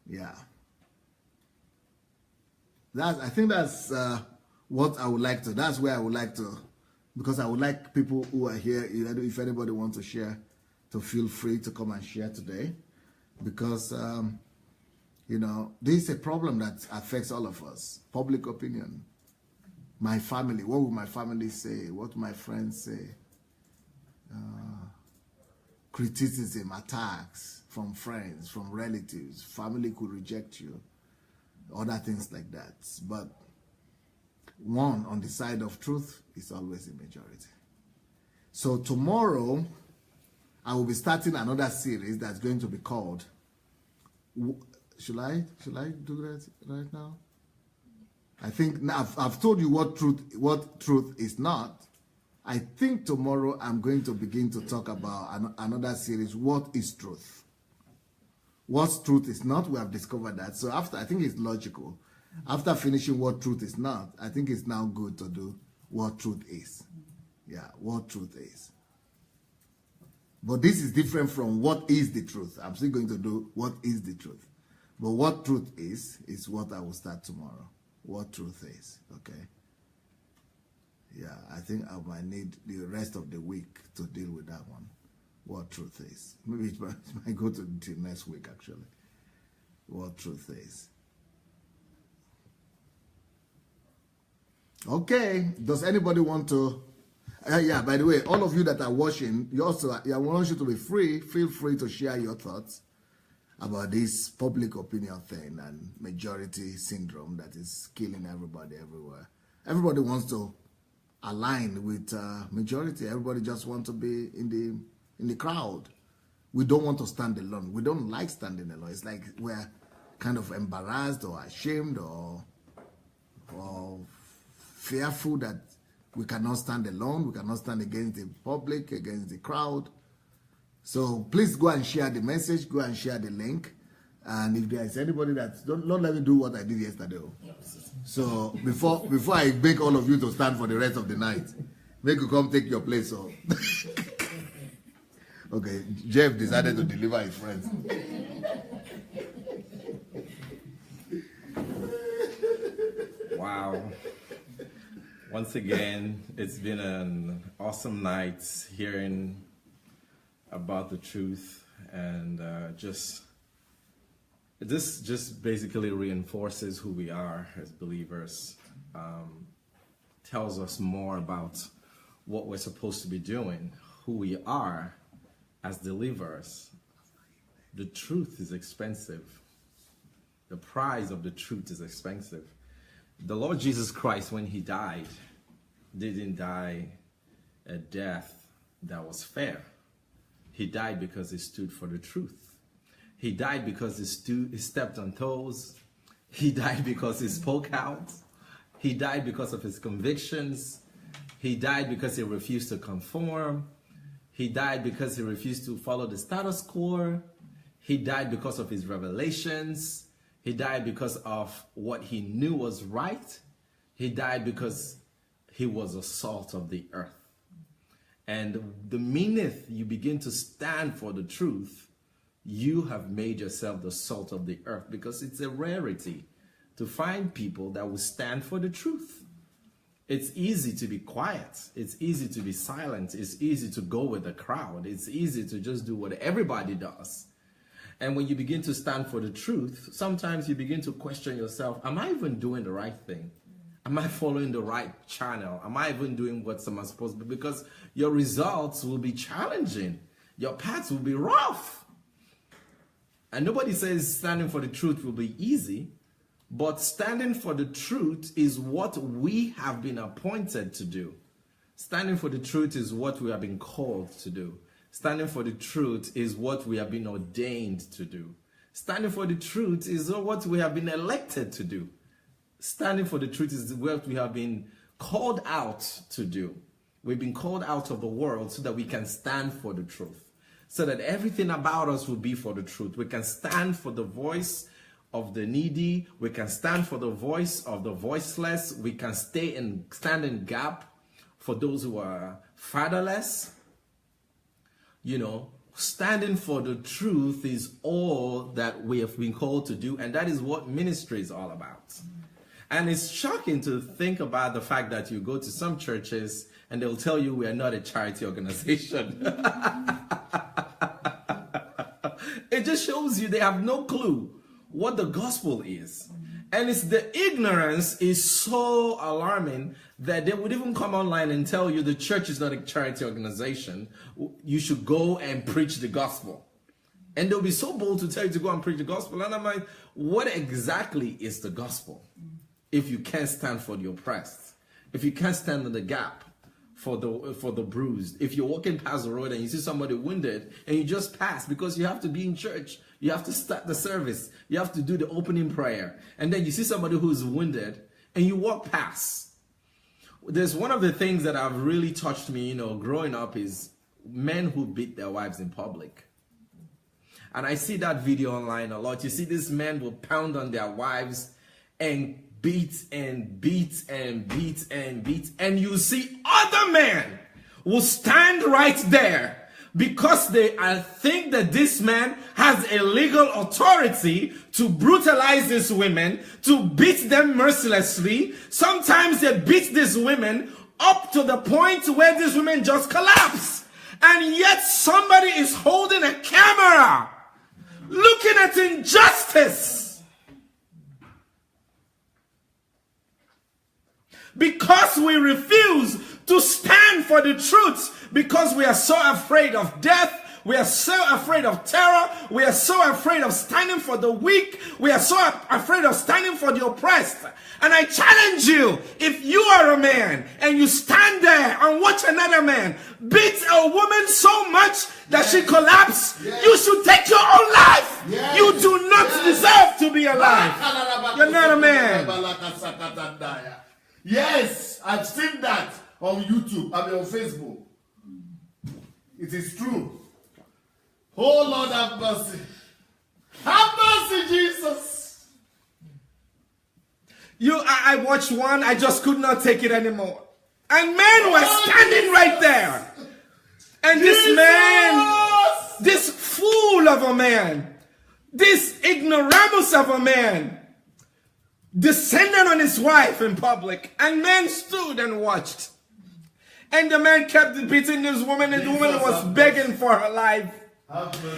yeah. I think that's what I would like to. That's where I would like to, because I would like people who are here. If anybody wants to share, to feel free to come and share today, because this is a problem that affects all of us. Public opinion. My family. What will my family say? What will my friends say? Criticism, attacks from friends, from relatives. Family could reject you. Other things like that. But one on the side of truth is always a majority. So tomorrow, I will be starting another series that's going to be called, should I do that right now? I think now I've told you what truth is not. I think tomorrow I'm going to begin to talk about another series, what is truth? What truth is not, we have discovered that. So after, I think it's logical. After finishing what truth is not, I think it's now good to do what truth is. Yeah, what truth is. But this is different from what is the truth. I'm still going to do what is the truth. But what truth is what I will start tomorrow. What truth is, okay? Yeah, I think I might need the rest of the week to deal with that one. What truth is. Maybe it might go to next week, actually. What truth is. Okay. Does anybody want to... yeah, by the way, all of you that are watching, I want you to be free. Feel free to share your thoughts about this public opinion thing and majority syndrome that is killing everybody everywhere. Everybody wants to align with majority. Everybody just wants to be in the crowd. We don't want to stand alone. We don't like standing alone. It's like we're kind of embarrassed or ashamed or fearful that we cannot stand alone. We cannot stand against the public, against the crowd. So please go and share the message. Go and share the link. And if there is anybody that don't let me do what I did yesterday. So before I make all of you to stand for the rest of the night, make you come take your place. So. Okay, Jeff decided to deliver his friends. Wow. Once again, it's been an awesome night hearing about the truth, and this just basically reinforces who we are as believers, tells us more about what we're supposed to be doing, who we are as believers. The truth is expensive. The price of the truth is expensive. The Lord Jesus Christ, when he died, didn't die a death that was fair. He died because he stood for the truth. He died because he stepped on toes. He died because he spoke out. He died because of his convictions. He died because he refused to conform. He died because he refused to follow the status quo. He died because of his revelations. He died because of what he knew was right. He died because he was the salt of the earth. And the minute you begin to stand for the truth, you have made yourself the salt of the earth, because it's a rarity to find people that will stand for the truth. It's easy to be quiet. It's easy to be silent. It's easy to go with the crowd. It's easy to just do what everybody does. And when you begin to stand for the truth, sometimes you begin to question yourself, am I even doing the right thing? Am I following the right channel? Am I even doing what I'm supposed to do? Because your results will be challenging. Your paths will be rough. And nobody says standing for the truth will be easy, But standing for the truth is what we have been appointed to do. Standing for the truth is what we have been called to do. Standing for the truth is what we have been ordained to do. Standing for the truth is what we have been elected to do. Standing for the truth is what we have been called out to do. We've been called out of the world so that we can stand for the truth. So that everything about us will be for the truth. We can stand for the voice of the needy. We can stand for the voice of the voiceless. We can stand in gap for those who are fatherless. You know, standing for the truth is all that we have been called to do, and that is what ministry is all about. And it's shocking to think about the fact that you go to some churches and they'll tell you we are not a charity organization. It just shows you they have no clue what the gospel is. And it's the ignorance is so alarming that they would even come online and tell you the church is not a charity organization. You should go and preach the gospel. And they'll be so bold to tell you to go and preach the gospel. And I'm like, what exactly is the gospel? If you can't stand for the oppressed, if you can't stand in the gap for the bruised, if you're walking past the road and you see somebody wounded and you just pass because you have to be in church, you have to start the service, you have to do the opening prayer, and then you see somebody who's wounded and you walk past. There's one of the things that have really touched me, you know, growing up is men who beat their wives in public. And I see that video online a lot. You see these men will pound on their wives and beat and beat and beat and beat, and you see other men will stand right there because they think that this man has a legal authority to brutalize these women, to beat them mercilessly. Sometimes they beat these women up to the point where these women just collapse, and yet somebody is holding a camera looking at injustice. Because we refuse to stand for the truth, because we are so afraid of death, we are so afraid of terror, we are so afraid of standing for the weak, we are so afraid of standing for the oppressed. And I challenge you, if you are a man and you stand there and watch another man beat a woman so much that she collapses, you should take your own life. You do not deserve to be alive. You're not a man. Yes, I've seen that on YouTube, I mean on Facebook. It is true. Oh Lord, have mercy. Have mercy, Jesus. I watched one, I just could not take it anymore. And men were standing right there. And this man, this fool of a man, this ignoramus of a man, descended on his wife in public, and men stood and watched. And the man kept beating this woman, and the woman was begging for her life.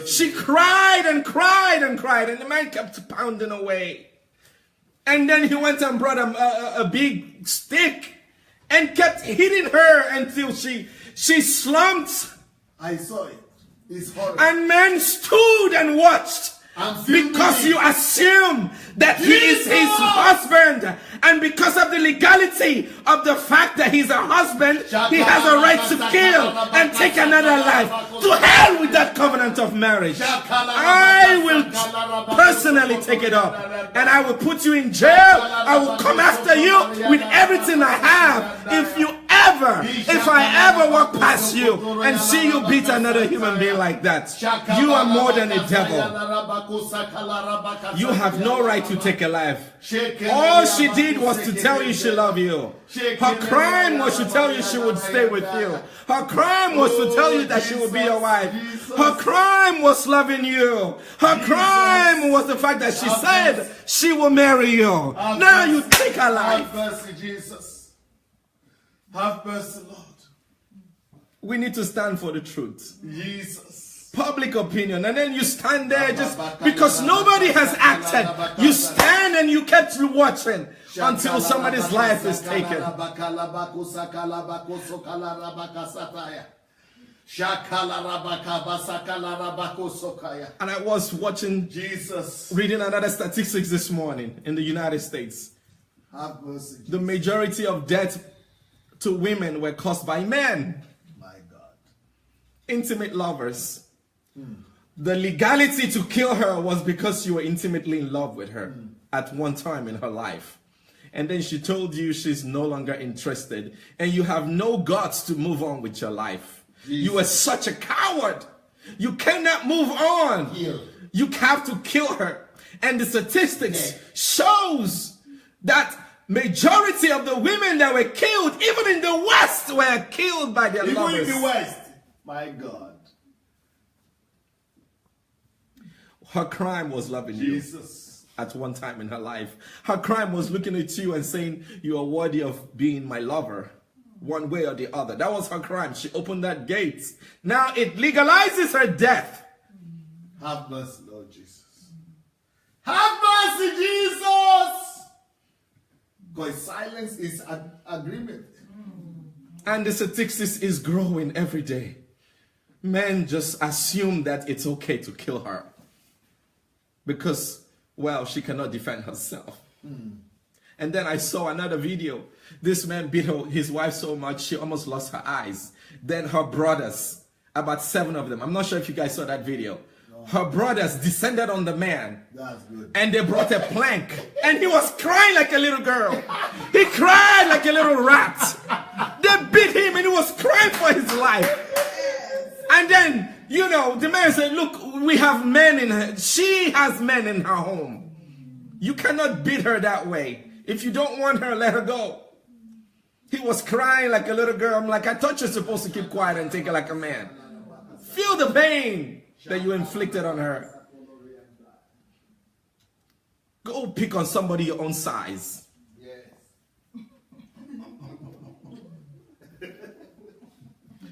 She cried and cried and cried, and the man kept pounding away. And then he went and brought a big stick and kept hitting her until she slumped. I saw it. It's horrible. And men stood and watched. Because you assume that he is his husband, and because of the legality of the fact that he's a husband, he has a right to kill and take another life. To hell with that covenant of marriage. I will personally take it up, and I will put you in jail. I will come after you with everything I have. If I ever walk past you and see you beat another human being like that, you are more than a devil. You have no right to take a life. All she did was to tell you she loved you. Her crime was to tell you she would stay with you. Her crime was to tell you that she would be your wife. Her crime was loving you. Her crime was the fact that she said she will marry you. Now you take her life. Have mercy, Jesus. Have mercy, Lord. We need to stand for the truth. Jesus. Public opinion, and then you stand there just because nobody has acted. You stand and you kept watching until somebody's life is taken. And I was watching, Jesus. reading another statistics this morning in the United States. Have mercy. The majority of death to women were caused by men. My God. Intimate lovers. The legality to kill her was because you were intimately in love with her at one time in her life. And then she told you she's no longer interested. And you have no guts to move on with your life. Jesus. You are such a coward. You cannot move on. Kill. You have to kill her. And the statistics shows that majority of the women that were killed, even in the West, were killed by their lovers. Even in the West. My God. Her crime was loving Jesus. you at one time in her life. Her crime was looking at you and saying, you are worthy of being my lover, one way or the other. That was her crime. She opened that gate. Now it legalizes her death. Have mercy, Lord Jesus. Have mercy, Jesus. Because silence is an agreement. And the statistics is growing every day. Men just assume that it's okay to kill her. Because, well, she cannot defend herself. And then I saw another video. This man beat his wife so much, she almost lost her eyes. Then her brothers, about 7 of them. I'm not sure if you guys saw that video. Her brothers descended on the man. That's good. And they brought a plank. And he was crying like a little girl. He cried like a little rat. They beat him and he was crying for his life. And then, you know, the man said, look, we have men in her. She has men in her home. You cannot beat her that way. If you don't want her, let her go. He was crying like a little girl. I'm like, I thought you're supposed to keep quiet and take it like a man. Feel the pain that you inflicted on her. Go pick on somebody your own size.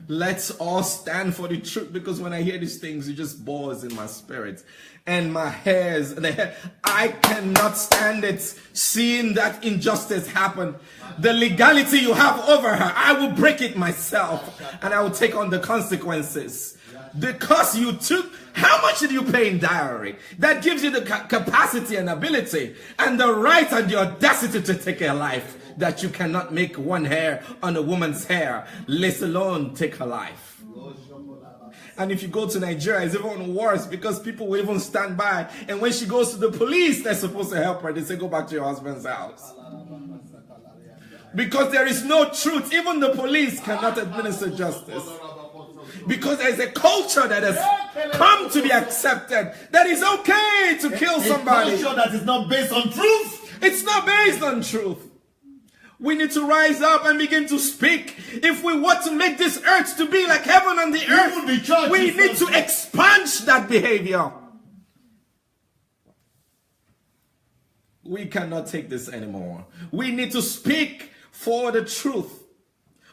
Let's all stand for the truth, because when I hear these things, it just boils in my spirit. And my hairs, I cannot stand it, seeing that injustice happen. The legality you have over her, I will break it myself, and I will take on the consequences. Because you took, how much did you pay in dowry? That gives you the capacity and ability and the right and the audacity to take a life that you cannot make one hair on a woman's hair, let alone take her life. And if you go to Nigeria, it's even worse, because people will even stand by, and when she goes to the police, they're supposed to help her. They say, go back to your husband's house. Because there is no truth. Even the police cannot administer justice. Because there's a culture that has come to be accepted, that it's okay to kill somebody. A culture that is not based on truth. It's not based on truth. We need to rise up and begin to speak. If we want to make this earth to be like heaven on the earth, we need to expunge that behavior. We cannot take this anymore. We need to speak for the truth.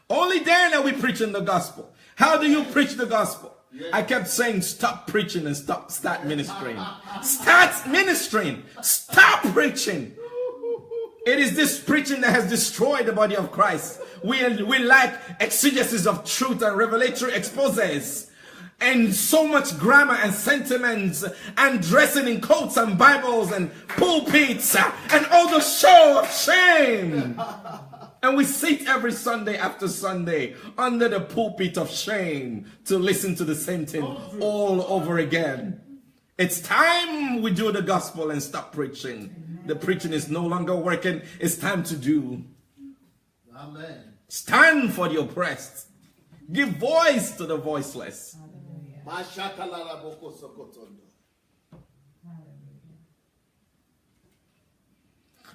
Only then are we preaching the gospel. How do you preach the gospel? I kept saying, stop preaching and start ministering. Start ministering. Stop preaching. It is this preaching that has destroyed the body of Christ. We lack exegesis of truth and revelatory exposes, and so much grammar and sentiments, and dressing in coats and Bibles and pulpits and all the show of shame. And we sit every Sunday after Sunday under the pulpit of shame to listen to the same thing all over again. It's time we do the gospel and stop preaching. The preaching is no longer working. It's time to do. Amen. Stand for the oppressed. Give voice to the voiceless.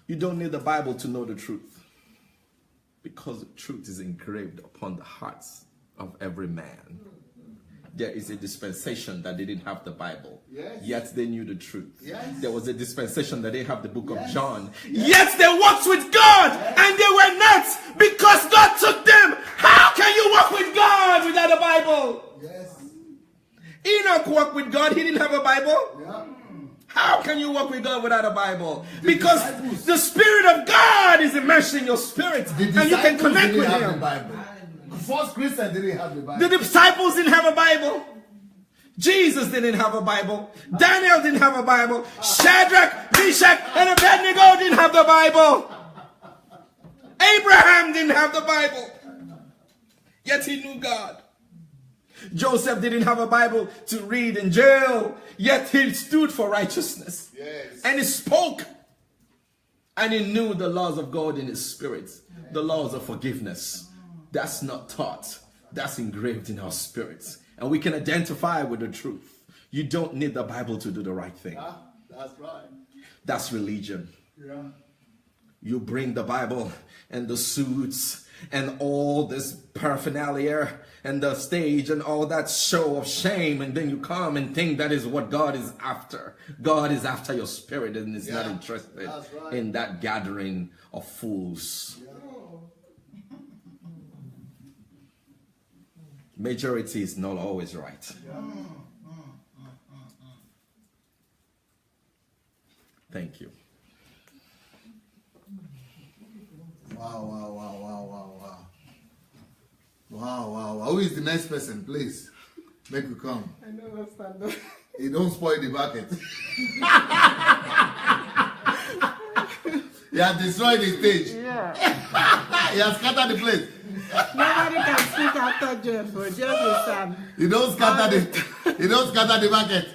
You don't need the Bible to know the truth, because the truth is engraved upon the hearts of every man. There is a dispensation that they didn't have the Bible, yet they knew the truth. There was a dispensation that they have the book of John, yet they walked with God, and they were not, because God took them. How can you walk with God without a Bible? Enoch walked with God, he didn't have a Bible. How can you walk with God without a Bible? Because the Spirit of God is immersed in your spirit, and you can connect with Him. first Christian didn't have the Bible. The disciples didn't have a Bible. Jesus didn't have a Bible. Daniel didn't have a Bible. Shadrach, Meshach, and Abednego didn't have the Bible. Abraham didn't have the Bible. Yet he knew God. Joseph didn't have a Bible to read in jail. Yet he stood for righteousness. Yes. And he spoke. And he knew the laws of God in his spirit. The laws of forgiveness. That's not taught. That's engraved in our spirits. And we can identify with the truth. You don't need the Bible to do the right thing. That's right. That's religion. Yeah. You bring the Bible and the suits and all this paraphernalia and the stage and all that show of shame, and then you come and think that is what God is after. God is after your spirit and is not interested in that gathering of fools. Yeah. Majority is not always right. Thank you. Wow. Who is the next person, please? Make you come. I know what's that. You don't spoil the bucket. You have destroyed the stage. Yeah. He has scattered the place. Nobody can speak after Jeff. Jeff is You don't scatter the bucket.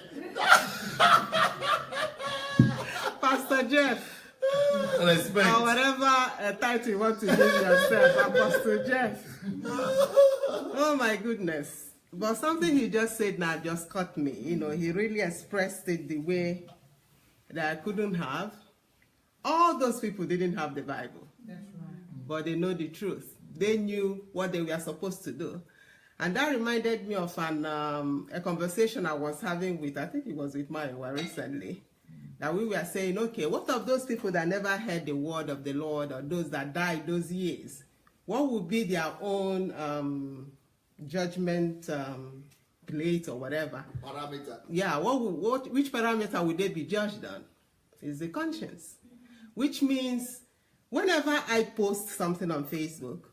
Pastor Jeff. Respect. Or whatever title you want to give yourself, Apostle Jeff. Oh my goodness. But something he just said now just caught me. You know, he really expressed it the way that I couldn't have. All those people didn't have the Bible. That's right. But they know the truth. They knew what they were supposed to do. And that reminded me of a conversation I was having with, I think it was with Maiwa recently. That we were saying, okay, what of those people that never heard the word of the Lord, or those that died those years? What would be their own judgment plate or whatever? Parameter. Yeah, which parameter would they be judged on? Is the conscience. Which means whenever I post something on Facebook,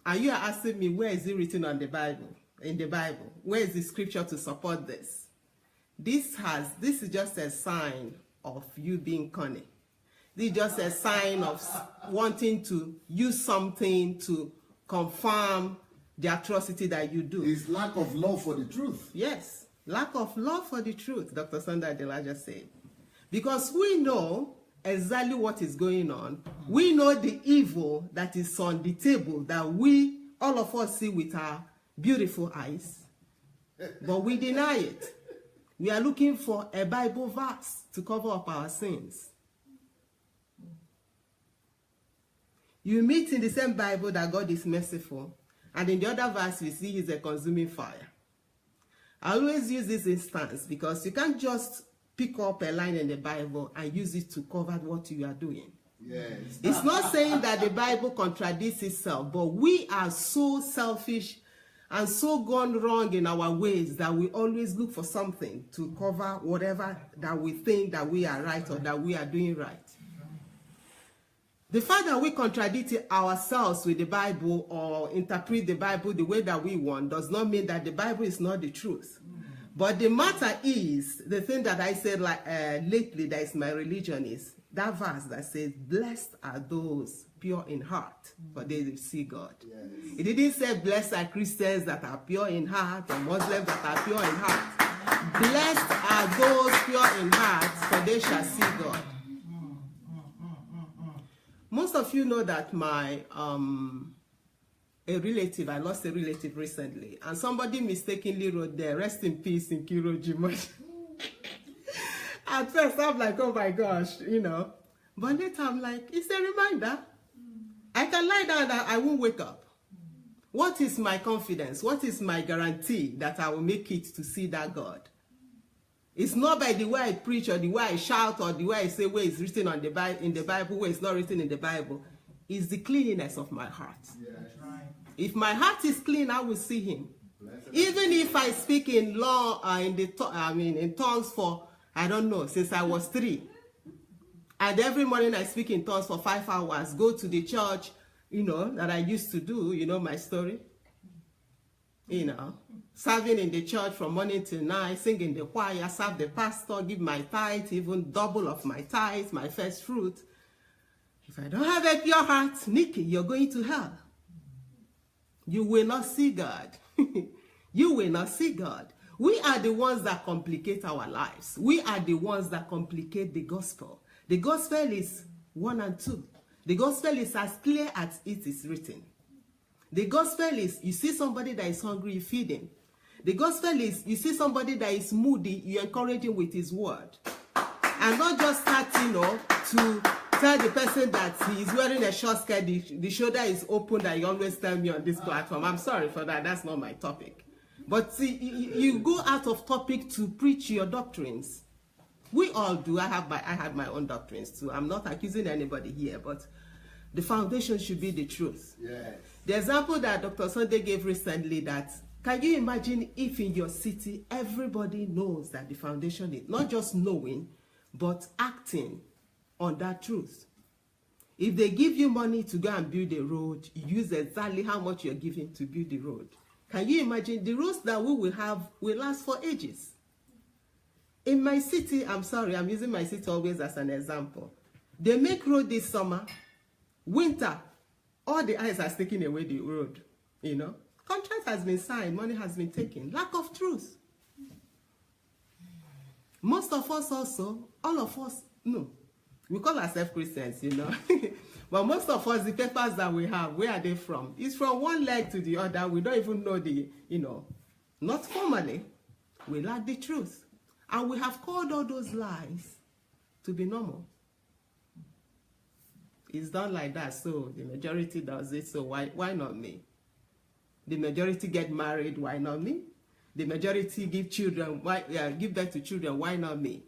and you are asking me, where is it written on the Bible? In the Bible, where is the scripture to support this? This is just a sign of you being cunning. This is just a sign of wanting to use something to confirm the atrocity that you do. It's lack of love for the truth. Yes, lack of love for the truth, Dr. Sunday Adela just said. Because we know exactly what is going on. We know the evil that is on the table that all of us see with our beautiful eyes, but we deny it. We are looking for a Bible verse to cover up our sins. You meet in the same Bible that God is merciful, and in the other verse we see He's a consuming fire. I always use this instance because you can't just pick up a line in the Bible and use it to cover what you are doing. Yes. It's not saying that the Bible contradicts itself, but we are so selfish and so gone wrong in our ways that we always look for something to cover whatever that we think that we are right or that we are doing right. The fact that we contradict ourselves with the Bible or interpret the Bible the way that we want does not mean that the Bible is not the truth. But the matter is, the thing that I said lately that is my religion is that verse that says, blessed are those pure in heart, for they will see God. Yes. It didn't say blessed are Christians that are pure in heart or Muslims that are pure in heart. Blessed are those pure in heart, for they shall see God. Most of you know that my I lost a relative recently, and somebody mistakenly wrote there, rest in peace in Kiro Jimoh. At first I'm like, oh my gosh, you know. But later I'm like, it's a reminder. I can lie down and I won't wake up. What is my confidence? What is my guarantee that I will make it to see that God? It's not by the way I preach or the way I shout or the way I say where it's written on the in the Bible, where it's not written in the Bible. It's the cleanliness of my heart. Yeah, that's right. If my heart is clean, I will see Him. Even if I speak in in tongues for, I don't know, since I was 3. And every morning I speak in tongues for 5 hours, go to the church, you know, that I used to do, you know my story. you know, serving in the church from morning till night, sing in the choir, serve the pastor, give my tithe, even double of my tithe, my first fruit. If I don't have a pure heart, Nikki, you're going to hell. You will not see God. You will not see God. We are the ones that complicate our lives. We are the ones that complicate the gospel. The gospel is 1 and 2. The gospel is as clear as it is written. The gospel is, you see somebody that is hungry, you feed him. The gospel is, you see somebody that is moody, you encourage him with his word. And not just start, to tell the person that he is wearing a short skirt, the shoulder is open, that you always tell me on this platform. I'm sorry for that, that's not my topic. But see, you go out of topic to preach your doctrines. We all do. I had my own doctrines too. I'm not accusing anybody here, but the foundation should be the truth. Yes. The example that Dr. Sunday gave recently, that can you imagine if in your city everybody knows that the foundation is not just knowing, but acting on that truth? If they give you money to go and build a road, you use exactly how much you're giving to build the road. Can you imagine the roads that we will have will last for ages? In my city, I'm sorry, I'm using my city always as an example. They make road this summer, winter, all the ice has taken away the road, Contract has been signed, money has been taken. Lack of truth. Most of us also, all of us, no. We call ourselves Christians, But most of us, the papers that we have, where are they from? It's from one leg to the other. We don't even know not formally. We lack the truth. And we have called all those lies to be normal. It's done like that, so the majority does it, so why not me? The majority get married, why not me? The majority give birth to children, why not me?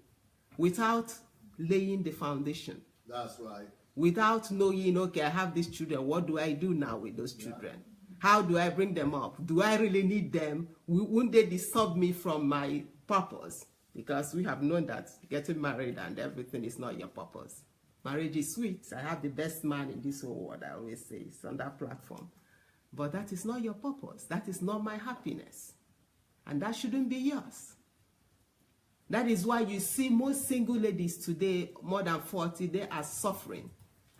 Without laying the foundation. That's right. Without knowing, okay, I have these children, what do I do now with those children? How do I bring them up? Do I really need them? Won't they disturb me from my purpose? Because we have known that getting married and everything is not your purpose. Marriage is sweet. I have the best man in this whole world, I always say. It's on that platform. But that is not your purpose. That is not my happiness. And that shouldn't be yours. That is why you see most single ladies today, more than 40, they are suffering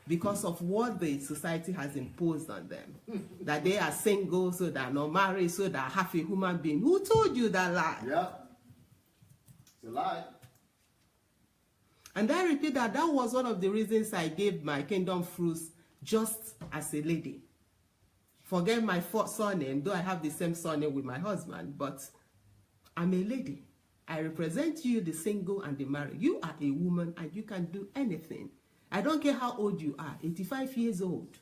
because of what the society has imposed on them. That they are single, so they are not married, so they are half a human being. Who told you that lie? Yeah. It's a lie. And I repeat that was one of the reasons I gave my kingdom fruits just as a lady. Forget my surname, though I have the same surname with my husband, but I'm a lady. I represent you, the single and the married. You are a woman and you can do anything. I don't care how old you are, 85 years old.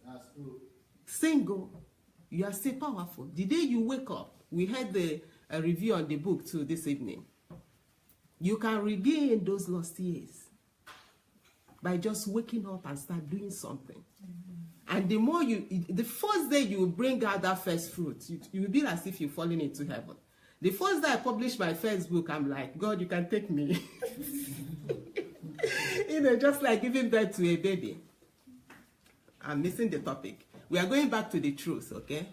That's true. Single, you are still powerful. The day you wake up, we had a review on the book too this evening. You can regain those lost years by just waking up and start doing something. Mm-hmm. And the more the first day you bring out that first fruit, you will be as if you're falling into heaven. The first day I published my first book, I'm like, God, you can take me. Just like giving birth to a baby. I'm missing the topic. We are going back to the truth, okay?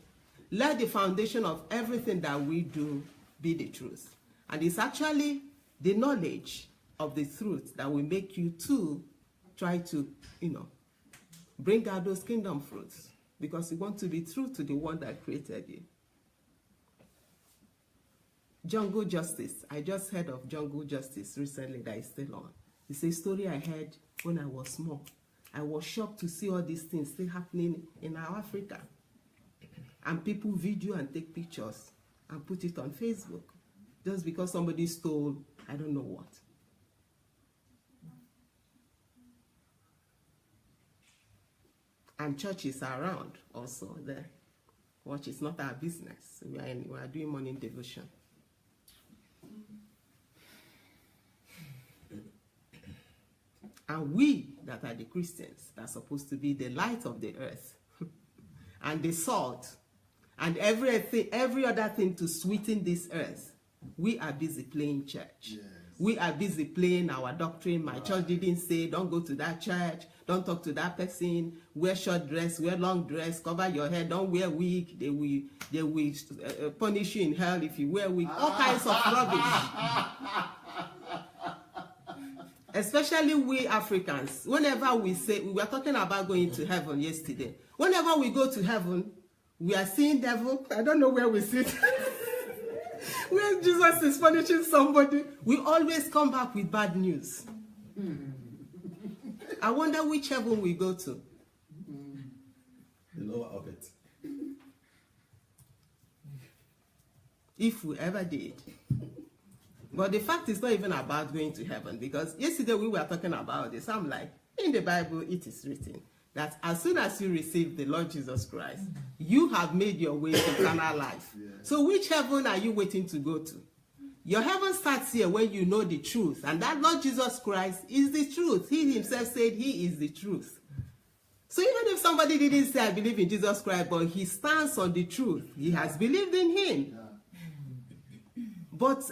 Let the foundation of everything that we do be the truth. And it's actually the knowledge of the truth that will make you to try to, bring out those kingdom fruits. Because you want to be true to the one that created you. Jungle Justice. I just heard of Jungle Justice recently that is still on. It's a story I heard when I was small. I was shocked to see all these things still happening in our Africa. And people video and take pictures and put it on Facebook. Just because somebody stole, I don't know what. And churches are around also there. Watch, it's not our business. We are doing morning devotion. And we that are the Christians that are supposed to be the light of the earth and the salt and every other thing to sweeten this earth, we are busy playing church. Yes. We are busy playing our doctrine. My church didn't say, don't go to that church. Don't talk to that person. Wear short dress, wear long dress, cover your hair. Don't wear wig. They will punish you in hell if you wear wig. All kinds of rubbish. Especially we Africans. Whenever we say, we were talking about going to heaven yesterday. Whenever we go to heaven, we are seeing devil. I don't know where we sit. When Jesus is punishing somebody, we always come back with bad news. I wonder which heaven we go to. The lower of it. If we ever did. But the fact is not even about going to heaven, because yesterday we were talking about this. I'm like, in the Bible it is written that as soon as you receive the Lord Jesus Christ, you have made your way to eternal life. Yeah. So which heaven are you waiting to go to? Your heaven starts here when you know the truth, and that Lord Jesus Christ is the truth. He himself said he is the truth. So even if somebody didn't say, I believe in Jesus Christ, but he stands on the truth, he has believed in him. Yeah. But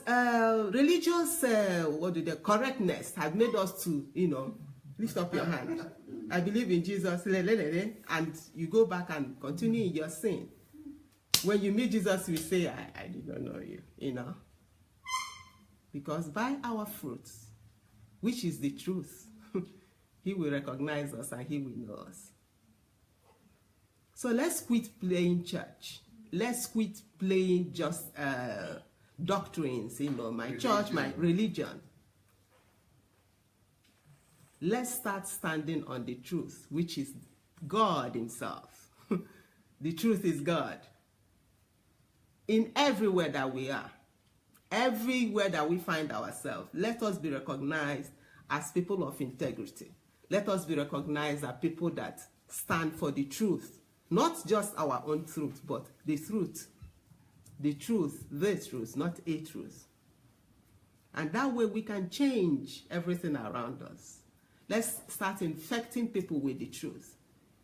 religious correctness has made us to, lift up your hand. I believe in Jesus, and you go back and continue in your sin. When you meet Jesus, you say, I did not know you, Because by our fruits, which is the truth, he will recognize us and he will know us. So let's quit playing church. Let's quit playing just doctrines, my church, my religion. Let's start standing on the truth, which is God himself. The truth is God. In everywhere that we are, everywhere that we find ourselves, let us be recognized as people of integrity. Let us be recognized as people that stand for the truth. Not just our own truth, but the truth. The truth, not a truth. And that way we can change everything around us. Let's start infecting people with the truth.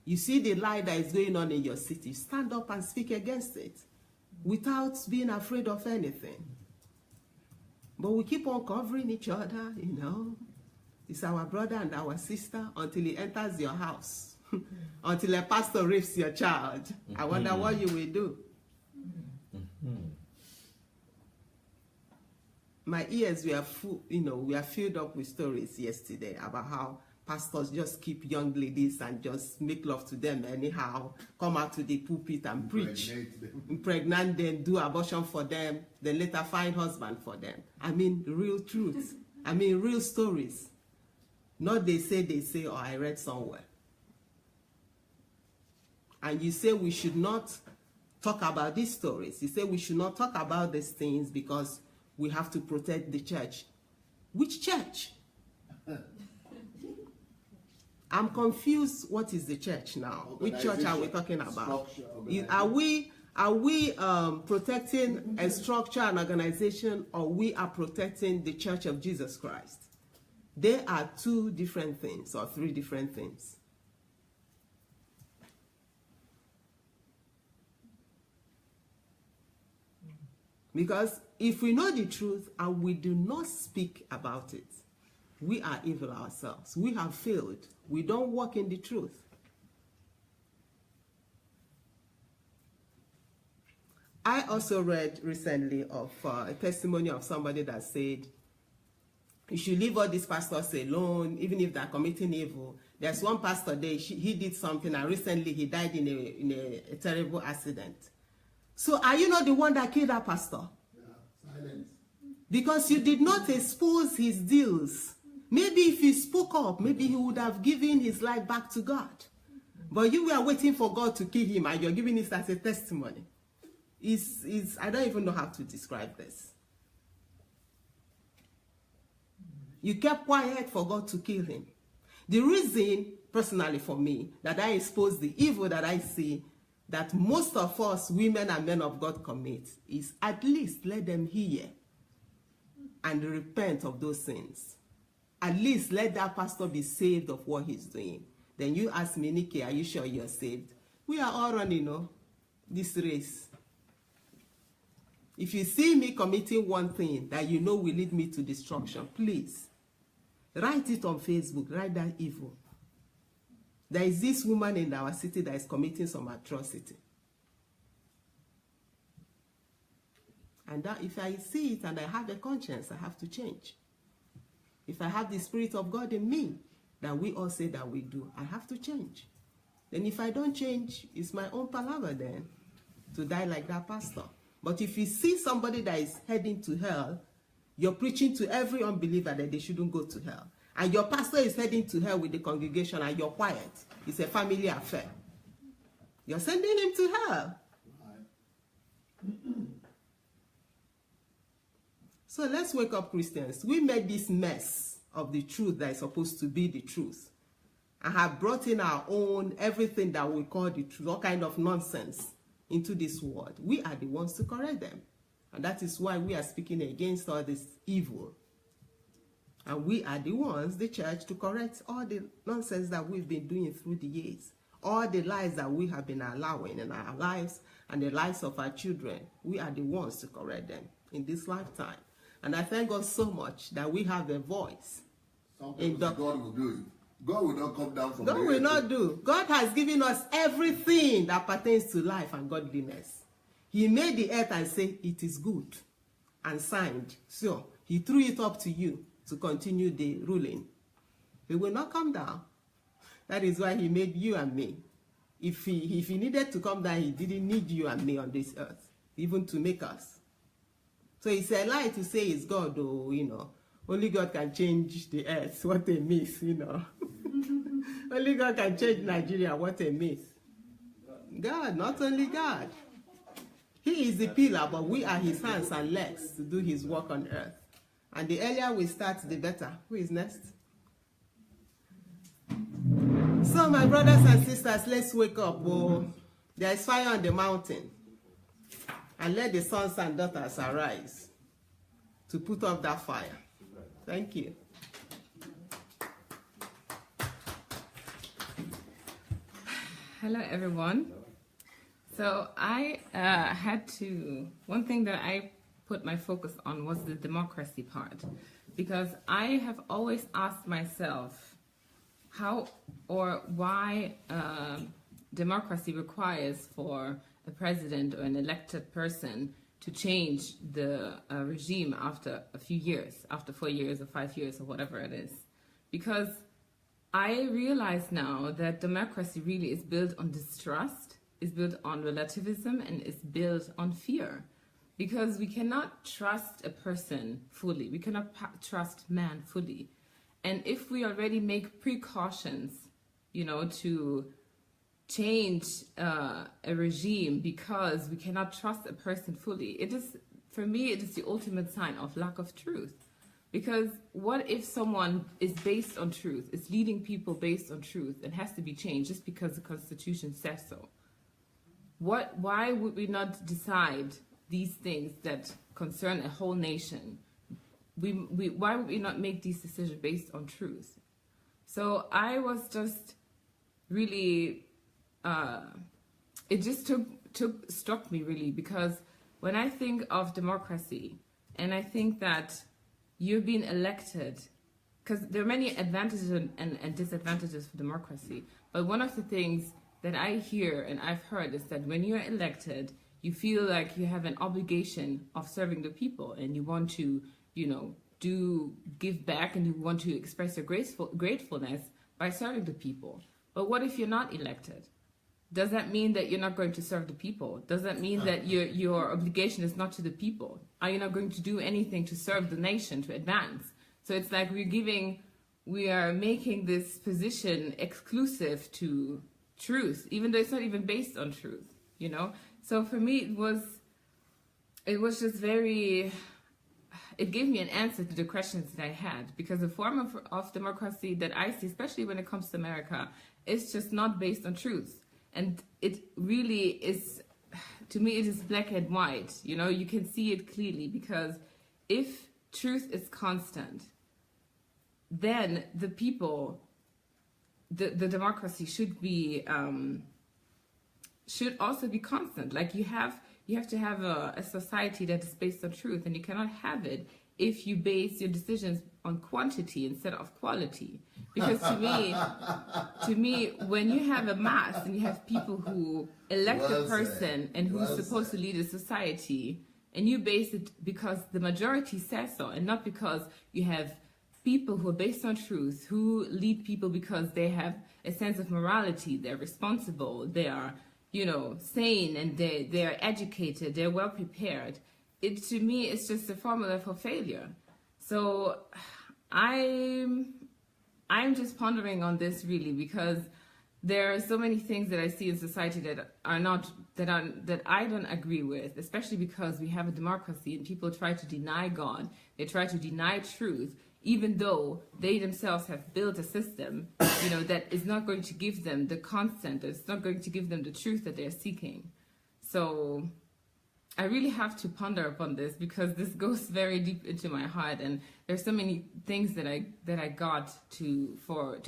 You see the lie that is going on in your city, stand up and speak against it without being afraid of anything. But we keep on covering each other, It's our brother and our sister until he enters your house. Until a pastor rapes your child. I wonder what you will do. My ears were full, we are filled up with stories yesterday about how pastors just keep young ladies and just make love to them anyhow, come out to the pulpit and preach, impregnate them, do abortion for them, then later find husband for them. I mean, real truth. I mean, real stories. Not they say, or I read somewhere. And you say we should not talk about these stories. You say we should not talk about these things because we have to protect the church. Which church? I'm confused. What is the church now? Which church are we talking about? Are we protecting a structure, an organization, or we are protecting the Church of Jesus Christ? They are two different things or three different things. Because if we know the truth and we do not speak about it, we are evil ourselves. We have failed. We don't walk in the truth. I also read recently of a testimony of somebody that said, you should leave all these pastors alone, even if they're committing evil. There's one pastor there, he did something, and recently he died in a terrible accident. So are you not the one that killed that pastor? Yeah, silence. Because you did not expose his deals. Maybe if he spoke up, maybe he would have given his life back to God. But you were waiting for God to kill him, and you're giving this as a testimony. I don't even know how to describe this. You kept quiet for God to kill him. The reason, personally for me, that I expose the evil that I see that most of us, women and men of God, commit is at least let them hear and repent of those sins. At least let that pastor be saved of what he's doing. Then you ask me, Nikki, are you sure you're saved? We are all running, this race. If you see me committing one thing that you know will lead me to destruction, please, write it on Facebook, write that evil. There is this woman in our city that is committing some atrocity. And that if I see it and I have a conscience, I have to change. If I have the Spirit of God in me, that we all say that we do, I have to change. Then if I don't change, it's my own palaver then to die like that pastor. But if you see somebody that is heading to hell, you're preaching to every unbeliever that they shouldn't go to hell. And your pastor is heading to hell with the congregation and you're quiet. It's a family affair. You're sending him to hell. So let's wake up, Christians. We made this mess of the truth that is supposed to be the truth, and have brought in our own everything that we call the truth, all kind of nonsense into this world. We are the ones to correct them. And that is why we are speaking against all this evil. And we are the ones, the church, to correct all the nonsense that we've been doing through the years. All the lies that we have been allowing in our lives and the lives of our children. We are the ones to correct them in this lifetime. And I thank God so much that we have a voice. Something God will do it. God will not come down from God will not do. God has given us everything that pertains to life and godliness. He made the earth and said, it is good, and signed. So he threw it up to you to continue the ruling. He will not come down. That is why he made you and me. If he needed to come down, he didn't need you and me on this earth, even to make us. So it's a lie to say it's God, or, only God can change the earth. What a myth, Only God can change Nigeria. What a myth. God, not only God. He is the pillar, but we are his hands and legs to do his work on earth. And the earlier we start, the better. Who is next? So, my brothers and sisters, let's wake up. Oh, there is fire on the mountain. And let the sons and daughters arise to put off that fire. Thank you. Hello, everyone. So I one thing that I put my focus on was the democracy part, because I have always asked myself how or why democracy requires for a president or an elected person to change the regime after a few years, after 4 years or 5 years or whatever it is. Because I realize now that democracy really is built on distrust, is built on relativism, and is built on fear. Because we cannot trust a person fully. We cannot trust man fully. And if we already make precautions, to change a regime because we cannot trust a person fully, for me, it is the ultimate sign of lack of truth. Because what if someone is based on truth, is leading people based on truth, and has to be changed just because the Constitution says so? Why would we not decide these things that concern a whole nation? Why would we not make these decisions based on truth? So I was just really, it just struck me really, because when I think of democracy, and I think that you're being elected, because there are many advantages and disadvantages for democracy, but one of the things that I hear and I've heard is that when you're elected, you feel like you have an obligation of serving the people, and you want to, give back, and you want to express your gratefulness by serving the people. But what if you're not elected? Does that mean that you're not going to serve the people? Does that mean that your obligation is not to the people? Are you not going to do anything to serve the nation, to advance? So it's like we are making this position exclusive to truth, even though it's not even based on truth, So for me, it was just very, it gave me an answer to the questions that I had, because the form of democracy that I see, especially when it comes to America, is just not based on truth. And it really is, to me, it is black and white. You can see it clearly, because if truth is constant, then the people, the democracy should also be constant. Like you have to have a society that is based on truth, and you cannot have it if you base your decisions on quantity instead of quality. Because to me, when you have a mass and you have people who elect a person and who's supposed to lead a society, and you base it because the majority says so, and not because you have people who are based on truth, who lead people because they have a sense of morality, they're responsible, they are, sane, and they're educated, they're well prepared. To me, it's just a formula for failure. So I'm just pondering on this really, because there are so many things that I see in society that I don't agree with, especially because we have a democracy and people try to deny God, they try to deny truth, even though they themselves have built a system, that is not going to give them the constant, it's not going to give them the truth that they're seeking. So I really have to ponder upon this, because this goes very deep into my heart, and there's so many things that I got to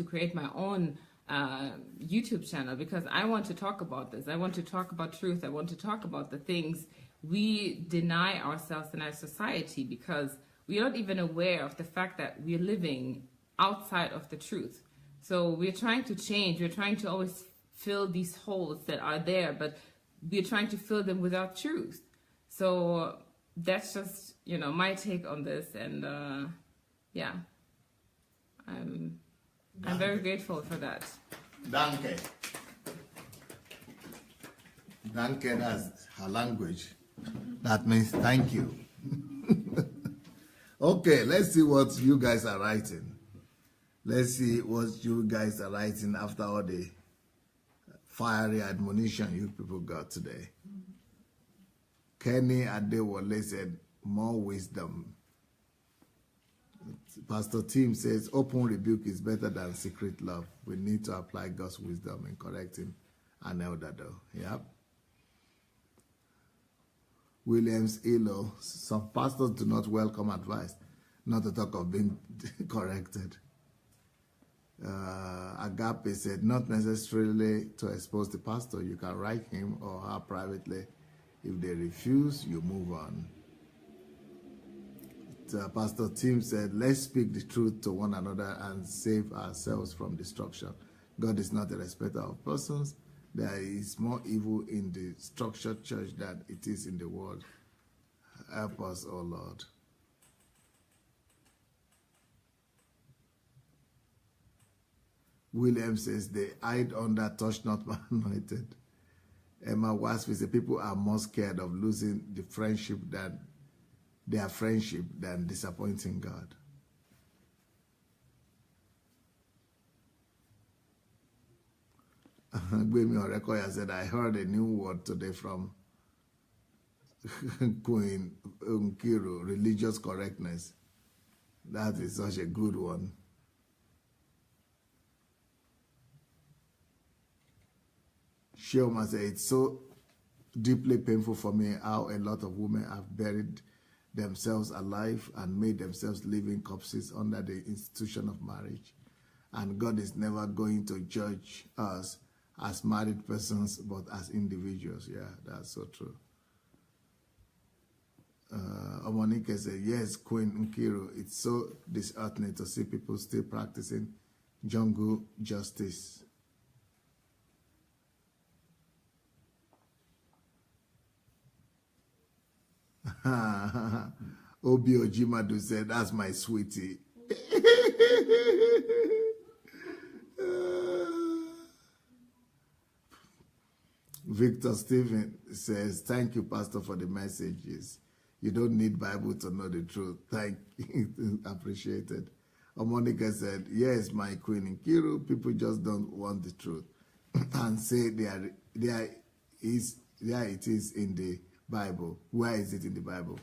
create my own YouTube channel, because I want to talk about this. I want to talk about truth. I want to talk about the things we deny ourselves in our society, because we are not even aware of the fact that we're living outside of the truth. So we're trying to change. We're trying to always fill these holes that are there, but we're trying to fill them without truth. So that's just, my take on this. And yeah, I'm very grateful for that. Danke. Danke, that's her language. That means thank you. Okay, let's see what you guys are writing. Let's see what you guys are writing after all the fiery admonition you people got today. Kenny Adewale said, more wisdom. Pastor Tim says, open rebuke is better than secret love. We need to apply God's wisdom in correcting an elder though. Yep. Williams Elo, some pastors do not welcome advice, not to talk of being corrected. Agape said, not necessarily to expose the pastor. You can write him or her privately. If they refuse, you move on. Pastor Tim said, let's speak the truth to one another and save ourselves from destruction. God is not a respecter of persons. There is more evil in the structured church than it is in the world. Help us, O Lord. William says, they hide under touch not my anointed. Emma Wasp says, people are more scared of losing the friendship than their friendship than disappointing God. Gwemi Orekoya said, I heard a new word today from Queen Nkiru, religious correctness. That is such a good one. Shioma said, it's so deeply painful for me how a lot of women have buried themselves alive and made themselves living corpses under the institution of marriage. And God is never going to judge us as married persons, but as individuals. Yeah, that's so true. Omonike said, yes, Queen Nkiru, it's so disheartening to see people still practicing jungle justice. Obi Ojimadu said, that's my sweetie. Victor Stephen says, thank you, Pastor, for the messages. You don't need Bible to know the truth. Thank you. Appreciated. Omonika said, yes, my Queen Nkiru, people just don't want the truth and say there it is in the Bible. Where is it in the Bible?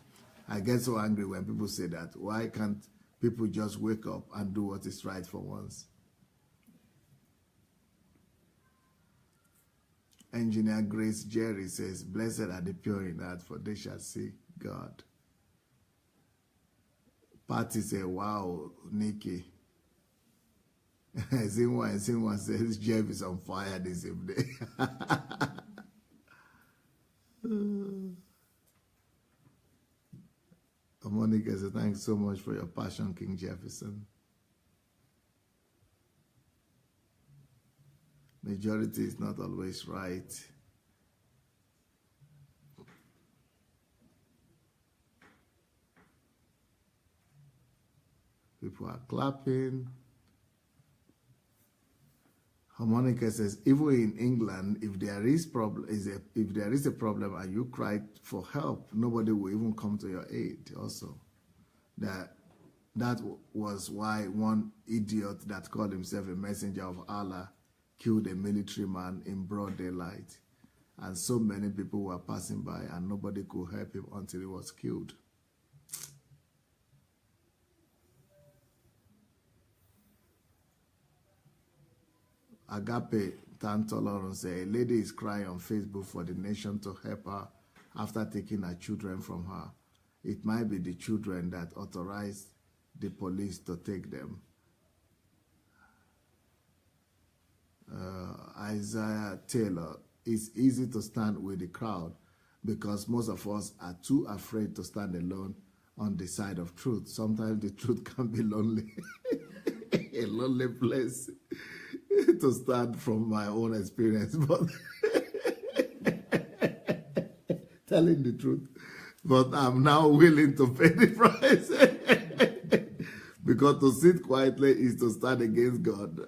I get so angry when people say that. Why can't people just wake up and do what is right for once? Engineer Grace Jerry says, blessed are the pure in heart, for they shall see God. Patty says, wow, Nikki. Someone says, Jeff is on fire this evening. Monica says, thank Thanks so much for your passion, King Jefferson. Majority is not always right. People are clapping. Harmonica says, even in England, if there is a problem and you cry for help, nobody will even come to your aid. Also, that was why one idiot that called himself a messenger of Allah killed a military man in broad daylight, and so many people were passing by and nobody could help him until he was killed. Agape Tantoloron said, a lady is crying on Facebook for the nation to help her after taking her children from her. It might be the children that authorized the police to take them. Isaiah Taylor, it's easy to stand with the crowd because most of us are too afraid to stand alone on the side of truth. Sometimes the truth can be lonely, a lonely place to stand from my own experience, but telling the truth. But I'm now willing to pay the price because to sit quietly is to stand against God.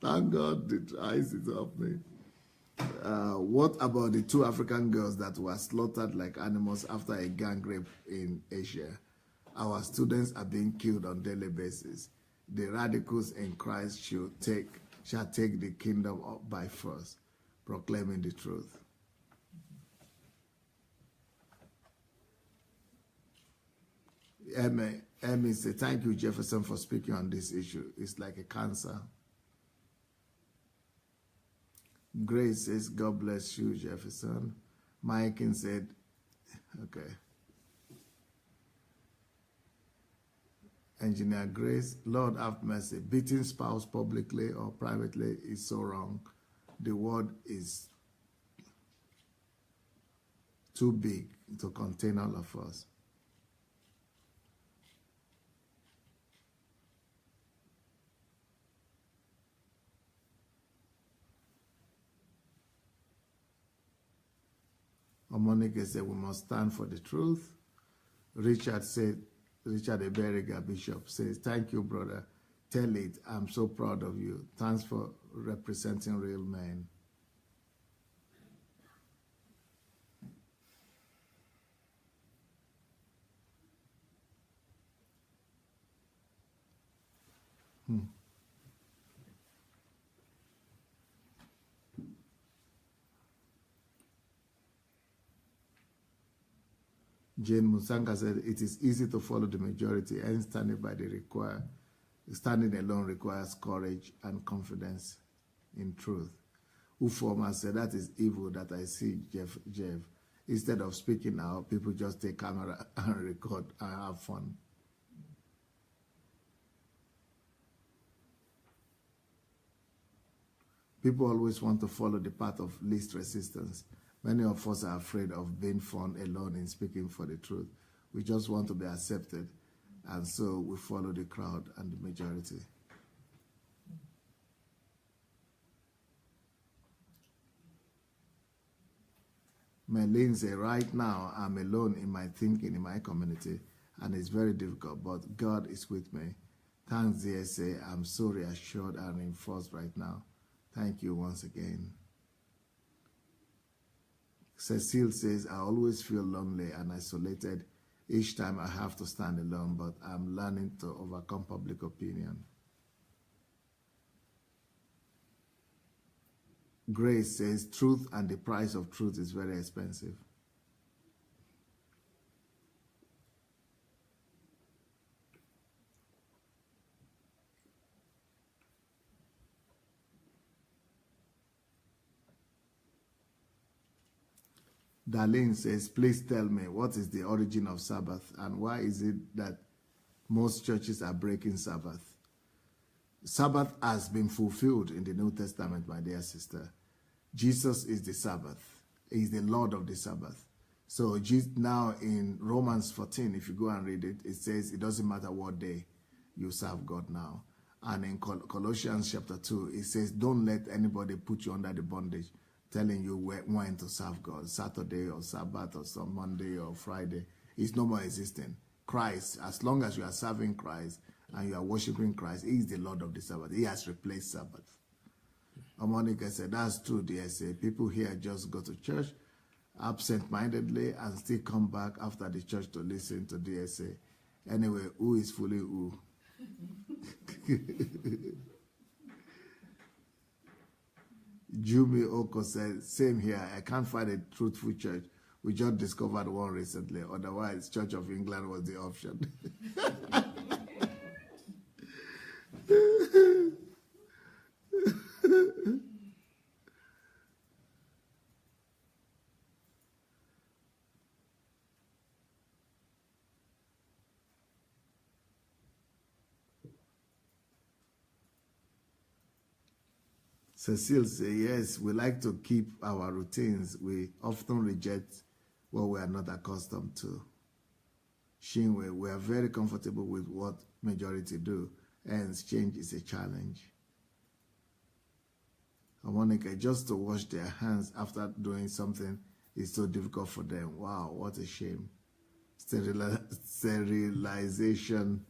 Thank God the eyes is opening. What about the 2 African girls that were slaughtered like animals after a gang rape in Asia? Our students are being killed on a daily basis. The radicals in Christ shall take the kingdom up by force, proclaiming the truth. Emmy said, thank you, Jefferson, for speaking on this issue. It's like a cancer. Grace says, God bless you, Jefferson. Maikin said, okay. Engineer Grace, Lord have mercy. Beating spouse publicly or privately is so wrong. The word is too big to contain all of us. Monica said, we must stand for the truth. Richard Eberiga, Bishop, says, thank you, brother. Tell it, I'm so proud of you. Thanks for representing real men. Jane Musanga said, it is easy to follow the majority and standing alone requires courage and confidence in truth. Ufoma said, that is evil that I see, Jeff. Instead of speaking out, people just take camera and record and have fun. People always want to follow the path of least resistance. Many of us are afraid of being found alone in speaking for the truth. We just want to be accepted, and so we follow the crowd and the majority. Melin said, right now I'm alone in my thinking in my community, and it's very difficult, but God is with me. Thanks, DSA. I'm so reassured and reinforced right now. Thank you once again. Cecile says, I always feel lonely and isolated each time I have to stand alone, but I'm learning to overcome public opinion. Grace says, truth and the price of truth is very expensive. Darlene says, please tell me, what is the origin of Sabbath and why is it that most churches are breaking Sabbath? Sabbath has been fulfilled in the New Testament, my dear sister. Jesus is the Sabbath. He is the Lord of the Sabbath. So just now in Romans 14, if you go and read it, it says it doesn't matter what day you serve God now. And in Colossians chapter 2, it says, don't let anybody put you under the bondage, telling you when to serve God, Saturday or Sabbath or some Monday or Friday. It's no more existing. Christ, as long as you are serving Christ and you are worshiping Christ, He is the Lord of the Sabbath. He has replaced Sabbath. Monica said, that's true, DSA. People here just go to church absent-mindedly and still come back after the church to listen to DSA. Anyway, who is fooling who? Jumi Oko said, same here. I can't find a truthful church. We just discovered one recently. Otherwise, Church of England was the option. Cecile says, yes, we like to keep our routines. We often reject what we are not accustomed to. Shinwe, we are very comfortable with what majority do, hence change is a challenge. Monica, just to wash their hands after doing something is so difficult for them. Wow, what a shame. Sterilization.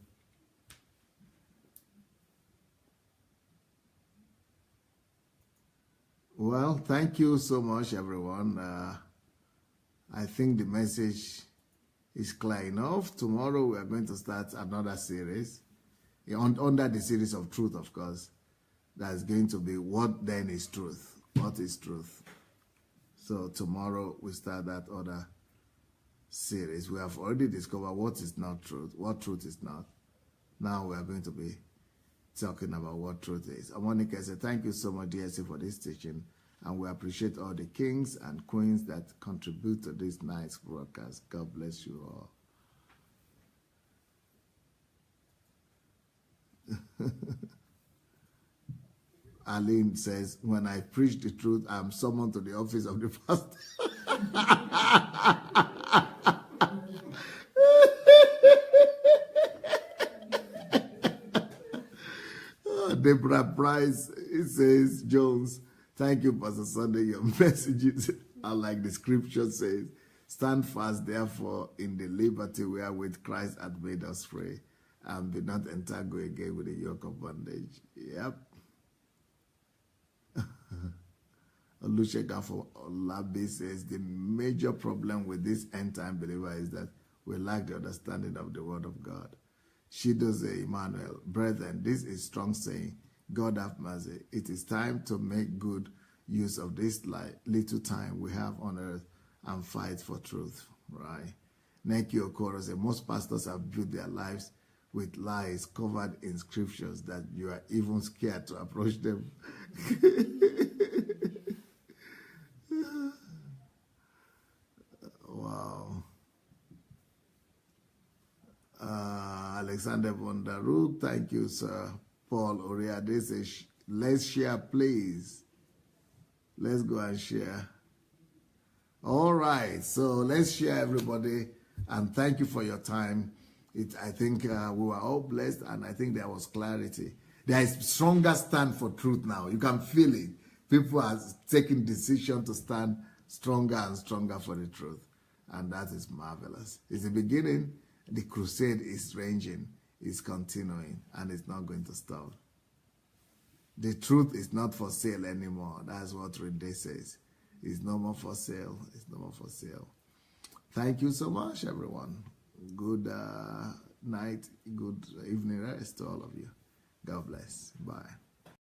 Well, thank you so much, everyone. I think the message is clear enough. Tomorrow we are going to start another series, under the series of truth, of course. That's going to be what then is truth? What is truth? So tomorrow we start that other series. We have already discovered what is not truth, what truth is not. Now we are going to be talking about what truth is. Monica said, thank you so much, DSC, for this teaching. And we appreciate all the kings and queens that contribute to this nice broadcast. God bless you all. Aline says, when I preach the truth, I'm summoned to the office of the pastor. Deborah Price, it says, Jones, thank you, Pastor Sunday. Your messages are like the scripture says, stand fast, therefore, in the liberty wherewith Christ hath made us free, and be not entangled again with the yoke of bondage. Yep. Olusheka for Olabi says, the major problem with this end-time believer is that we lack the understanding of the word of God. Shidoze Emmanuel, brethren, this is strong saying, God have mercy. It is time to make good use of this little time we have on earth and fight for truth, right? Neki Okoro says, most pastors have built their lives with lies covered in scriptures that you are even scared to approach them. Wow. Alexander Bondaruk, thank you, sir. Paul Oriade says, let's share, please. Let's go and share. All right, so let's share, everybody, and thank you for your time. I think we were all blessed, and I think there was clarity. There is stronger stand for truth now. You can feel it. People are taking decision to stand stronger and stronger for the truth, and that is marvelous. It's the beginning. The crusade is raging, is continuing, and it's not going to stop. The truth is not for sale anymore. That's what Rinde says. It's no more for sale. It's no more for sale. Thank you so much, everyone. Good night, good evening rest to all of you. God bless. Bye.